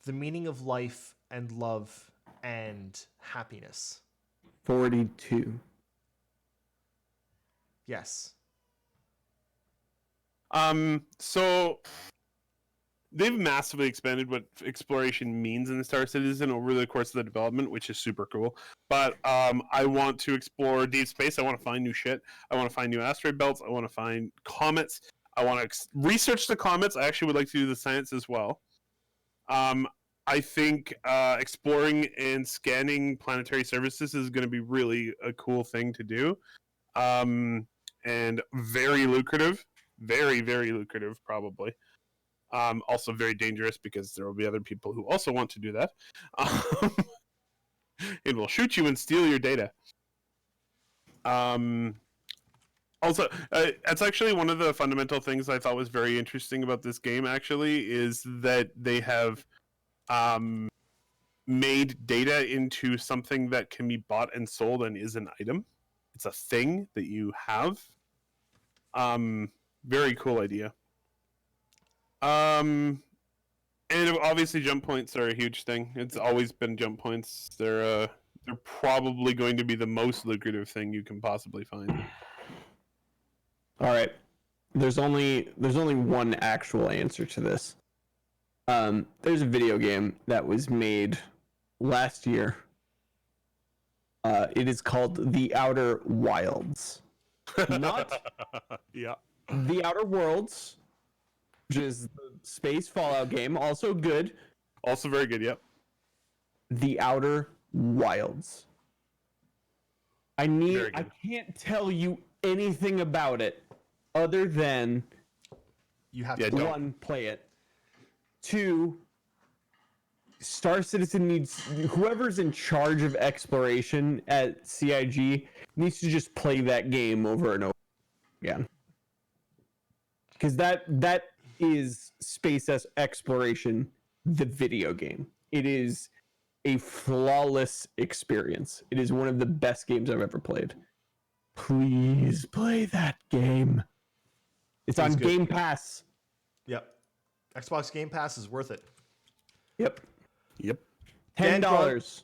Speaker 2: the meaning of life and love and happiness.
Speaker 3: 42.
Speaker 2: Yes.
Speaker 4: So they've massively expanded what exploration means in Star Citizen over the course of the development, which is super cool. But I want to explore deep space. I want to find new shit. I want to find new asteroid belts. I want to find comets. I want to research the comets. I actually would like to do the science as well. I think exploring and scanning planetary surfaces is going to be really a cool thing to do, and very lucrative. Very, very lucrative, probably. Also very dangerous because there will be other people who also want to do that. It will shoot you and steal your data. Also, that's actually one of the fundamental things I thought was very interesting about this game, actually, is that they have made data into something that can be bought and sold and is an item. It's a thing that you have. Very cool idea. And obviously jump points are a huge thing. It's always been jump points. They're probably going to be the most lucrative thing you can possibly find.
Speaker 3: All right. There's only one actual answer to this. There's a video game that was made last year. It is called The Outer Wilds. Not
Speaker 4: Yeah.
Speaker 3: The Outer Worlds, which is the space Fallout game, also good.
Speaker 4: Also very good, yep.
Speaker 3: The Outer Wilds. I can't tell you anything about it other than
Speaker 2: You have
Speaker 4: Yeah,
Speaker 2: to
Speaker 4: don't.
Speaker 3: one, play it. Two, Star Citizen needs whoever's in charge of exploration at CIG needs to just play that game over and over again. Because that is space exploration, the video game. It is a flawless experience. It is one of the best games I've ever played. Please play that game. It's on
Speaker 2: good.
Speaker 3: Game Pass.
Speaker 2: Yep. Xbox Game Pass is worth it.
Speaker 3: Yep.
Speaker 4: Yep.
Speaker 3: $10.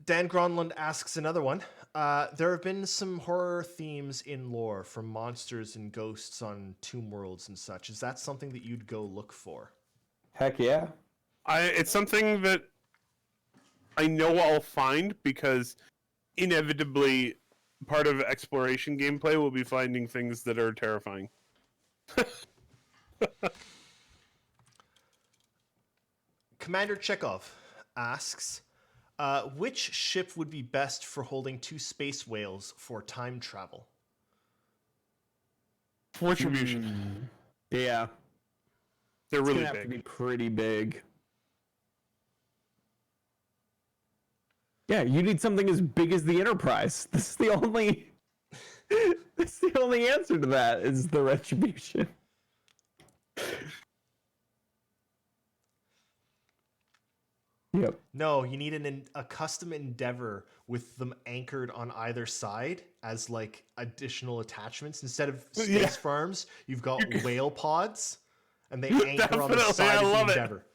Speaker 2: Dan Gronlund asks another one. There have been some horror themes in lore, from monsters and ghosts on Tomb Worlds and such. Is that something that you'd go look for?
Speaker 3: Heck yeah.
Speaker 4: It's something that I know I'll find because inevitably part of exploration gameplay will be finding things that are terrifying.
Speaker 2: Commander Chekhov asks, which ship would be best for holding 2 space whales for time travel?
Speaker 4: Retribution.
Speaker 3: Yeah.
Speaker 4: They're
Speaker 3: It's
Speaker 4: really
Speaker 3: gonna have to be
Speaker 4: big.
Speaker 3: pretty big. Yeah, you need something as big as the Enterprise. This is the only that's the only answer to that is the Retribution. Yep.
Speaker 2: No, you need a custom Endeavor with them anchored on either side as like additional attachments. Instead of space
Speaker 4: Yeah.
Speaker 2: farms, you've got whale pods, and they anchor on the
Speaker 4: Definitely,
Speaker 2: side
Speaker 4: I
Speaker 2: of the
Speaker 4: love it.
Speaker 2: Endeavor.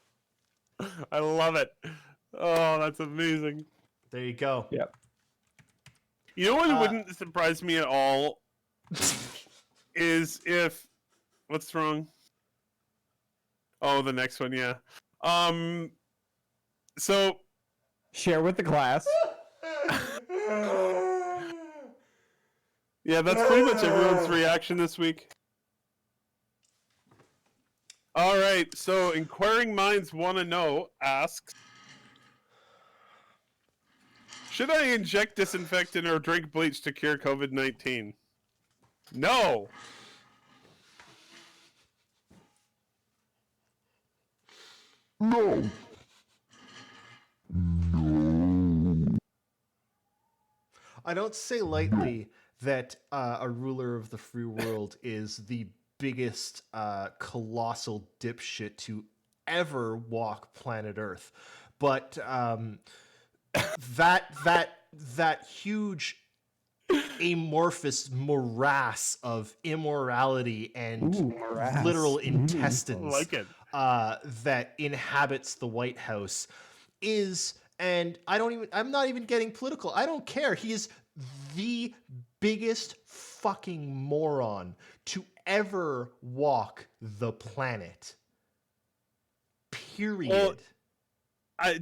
Speaker 4: I love it. Oh, that's amazing.
Speaker 2: There you go.
Speaker 3: Yep.
Speaker 4: You know what wouldn't surprise me at all is if what's wrong? Oh, the next one, yeah. So
Speaker 3: Share with the class.
Speaker 4: yeah, that's pretty much everyone's reaction this week. All right, so Inquiring Minds Wanna Know asks, should I inject disinfectant or drink bleach to cure COVID-19? No.
Speaker 5: No.
Speaker 2: I don't say lightly that a ruler of the free world is the biggest colossal dipshit to ever walk planet Earth, but that huge amorphous morass of immorality and
Speaker 3: morass.
Speaker 2: literal intestines
Speaker 4: I like it.
Speaker 2: that inhabits the White House is, and I'm not even getting political. I don't care. He is the biggest fucking moron to ever walk the planet. Period.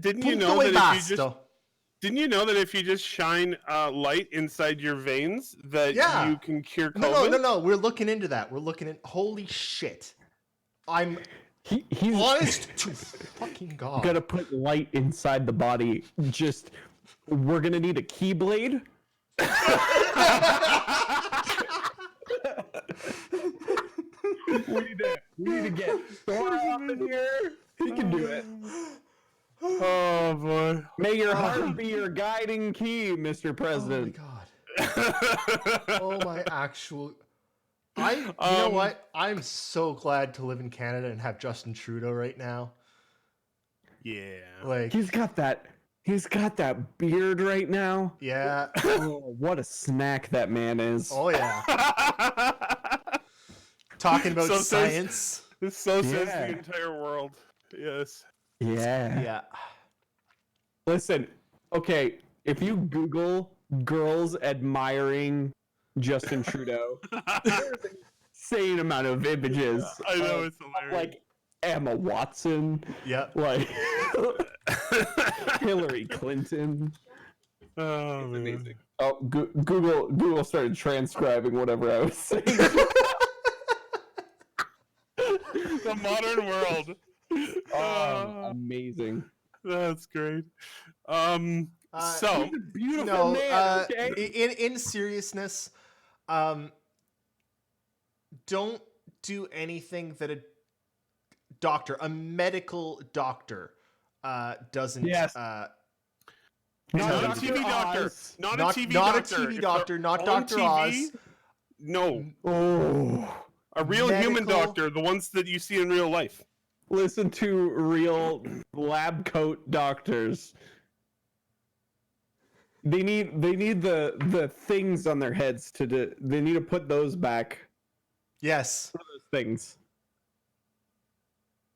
Speaker 4: Didn't you
Speaker 2: Punto
Speaker 4: know
Speaker 2: e
Speaker 4: that if you just
Speaker 2: basta.
Speaker 4: didn't you know that if you just shine light inside your veins that
Speaker 2: Yeah.
Speaker 4: you can cure COVID?
Speaker 2: No. We're looking into that. We're looking in. Holy shit! I'm
Speaker 3: He's
Speaker 2: honest to fucking god.
Speaker 3: gonna put light inside the body. Just we're gonna need a keyblade. we need to get Thor up in here. He can do it.
Speaker 4: Oh boy.
Speaker 3: May your heart be your guiding key, Mr.
Speaker 2: Oh my
Speaker 3: President.
Speaker 2: god. Oh my actual. You know what? I'm so glad to live in Canada and have Justin Trudeau right now.
Speaker 4: Yeah.
Speaker 2: Like,
Speaker 3: He's got that beard right now.
Speaker 2: yeah.
Speaker 3: Oh, what a snack that man is.
Speaker 2: Oh yeah. Talking about
Speaker 4: So says-
Speaker 2: science.
Speaker 4: So says
Speaker 3: Yeah.
Speaker 4: the entire world. Yes.
Speaker 3: Yeah.
Speaker 2: Yeah.
Speaker 3: Listen, okay, if you Google girls admiring Justin Trudeau, there's an insane amount of images.
Speaker 4: I know
Speaker 3: of,
Speaker 4: it's hilarious.
Speaker 3: like Emma Watson,
Speaker 2: Yep.
Speaker 3: like Hillary Clinton.
Speaker 4: Oh, man.
Speaker 3: Oh, Google started transcribing whatever I was saying.
Speaker 4: The modern world.
Speaker 3: Amazing.
Speaker 4: That's great.
Speaker 2: Uh,
Speaker 4: So
Speaker 3: Beautiful
Speaker 2: No,
Speaker 3: man. Okay.
Speaker 2: in seriousness, don't do anything that a medical doctor, doesn't.
Speaker 3: Yes.
Speaker 4: not
Speaker 2: tell
Speaker 4: a
Speaker 2: you.
Speaker 4: TV doctor.
Speaker 3: Oz.
Speaker 4: Not a
Speaker 2: Not
Speaker 4: TV
Speaker 2: not a
Speaker 4: doctor.
Speaker 2: TV
Speaker 4: If
Speaker 2: doctor,
Speaker 4: they're
Speaker 2: not
Speaker 4: on
Speaker 2: Dr.
Speaker 4: TV,
Speaker 2: Oz.
Speaker 4: No,
Speaker 3: Oh.
Speaker 4: a real human
Speaker 2: Medical-
Speaker 4: doctor, the ones that you see in real life.
Speaker 3: Listen to real lab coat doctors. They need the things on their heads they need to put those back.
Speaker 2: Yes.
Speaker 3: Those things.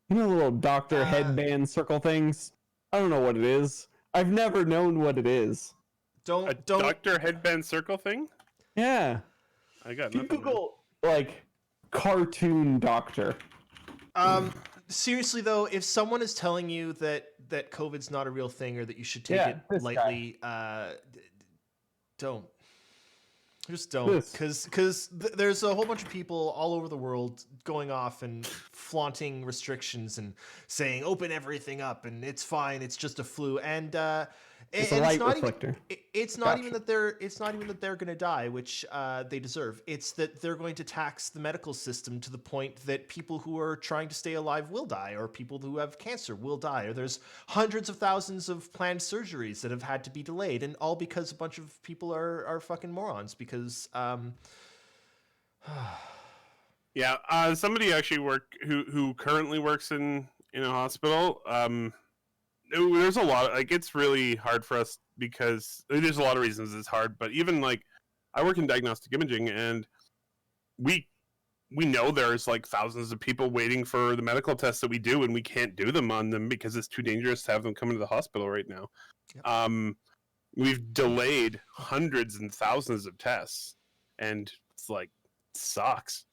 Speaker 3: You know the little doctor headband circle things? I don't know what it is. I've never known what it is.
Speaker 4: A
Speaker 2: Don't.
Speaker 4: doctor headband circle thing?
Speaker 3: Yeah.
Speaker 4: I got
Speaker 3: You
Speaker 4: nothing.
Speaker 3: Google like cartoon doctor.
Speaker 2: Seriously though, if someone is telling you that COVID's not a real thing or that you should take
Speaker 3: Yeah,
Speaker 2: it
Speaker 3: this
Speaker 2: lightly, don't. Just don't,
Speaker 3: This.
Speaker 2: because there's a whole bunch of people all over the world going off and flaunting restrictions and saying open everything up and it's fine, it's just a flu, and
Speaker 3: It's a
Speaker 2: and
Speaker 3: light
Speaker 2: not
Speaker 3: reflector.
Speaker 2: Even, it's not even that they're going to die, which they deserve. It's that they're going to tax the medical system to the point that people who are trying to stay alive will die, or people who have cancer will die, or there's hundreds of thousands of planned surgeries that have had to be delayed, and all because a bunch of people are fucking morons. Because
Speaker 4: Yeah, somebody actually who currently works in a hospital. There's a lot like it's really hard for us because there's a lot of reasons it's hard. But even like I work in diagnostic imaging, and we know there's like thousands of people waiting for the medical tests that we do, and we can't do them on them because it's too dangerous to have them come into the hospital right now.
Speaker 2: Yep.
Speaker 4: We've delayed hundreds and thousands of tests, and it's like sucks.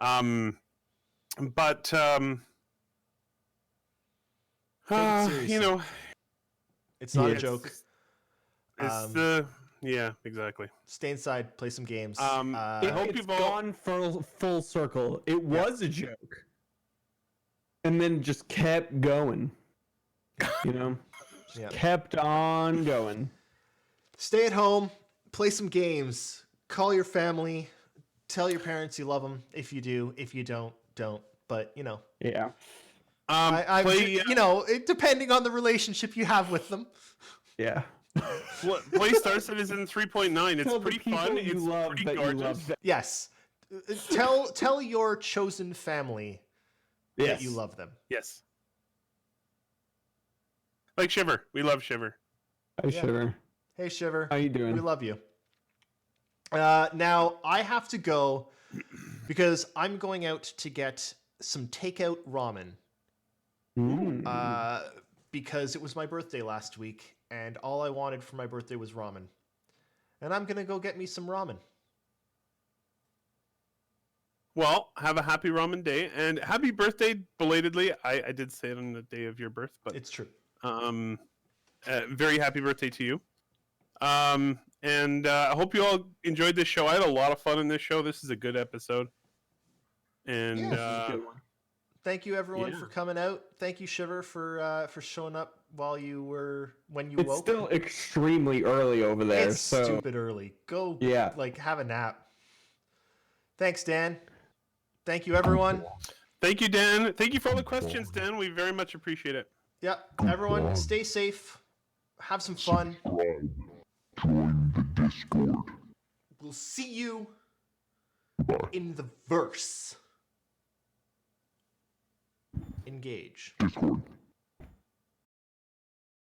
Speaker 4: But
Speaker 2: seriously.
Speaker 4: you know,
Speaker 2: it's not a
Speaker 4: it's-
Speaker 2: joke.
Speaker 4: It's yeah, exactly.
Speaker 2: Stay inside, play some games.
Speaker 4: I hope
Speaker 3: It's
Speaker 4: you've all-
Speaker 3: gone full circle. It was a joke, and then just kept going. You know,
Speaker 2: Yep.
Speaker 3: kept on going.
Speaker 2: Stay at home, play some games, call your family, tell your parents you love them. If you do, if you don't. But you know,
Speaker 3: Yeah.
Speaker 2: depending on the relationship you have with them.
Speaker 3: Yeah.
Speaker 4: Play Star Citizen 3.9. It's
Speaker 3: Tell the
Speaker 4: pretty
Speaker 3: people
Speaker 4: fun.
Speaker 3: you
Speaker 4: It's
Speaker 3: love
Speaker 4: pretty
Speaker 3: that you
Speaker 4: gorgeous.
Speaker 3: love them.
Speaker 2: Yes, tell your chosen family that
Speaker 3: Yes.
Speaker 2: you love them.
Speaker 4: Yes. Like Shiver. We love Shiver.
Speaker 3: I
Speaker 2: Yeah.
Speaker 3: shiver.
Speaker 2: Hey Shiver,
Speaker 3: How you doing?
Speaker 2: we love you. Now I have to go because I'm going out to get some takeout ramen.
Speaker 3: Mm.
Speaker 2: Because it was my birthday last week, and all I wanted for my birthday was ramen. And I'm gonna go get me some ramen.
Speaker 4: Well, have a happy ramen day and happy birthday belatedly. I did say it on the day of your birth, but
Speaker 2: It's true.
Speaker 4: Very happy birthday to you. And I hope you all enjoyed this show. I had a lot of fun in this show. This is a good episode. And
Speaker 2: Yeah, thank you everyone
Speaker 4: Yeah.
Speaker 2: for coming out. Thank you Shiver for showing up when you
Speaker 3: It's
Speaker 2: woke.
Speaker 3: still extremely early over there,
Speaker 2: It's
Speaker 3: so
Speaker 2: stupid early. Go
Speaker 3: Yeah.
Speaker 2: have a nap. Thanks, Dan. Thank you everyone.
Speaker 4: thank you, Dan. Thank you for all the questions, Dan. We very much appreciate it.
Speaker 2: Yeah, everyone stay safe. Have some fun.
Speaker 5: Subscribe. Join the Discord.
Speaker 2: We'll see you
Speaker 5: Bye.
Speaker 2: in the verse. Engage.
Speaker 5: Discord.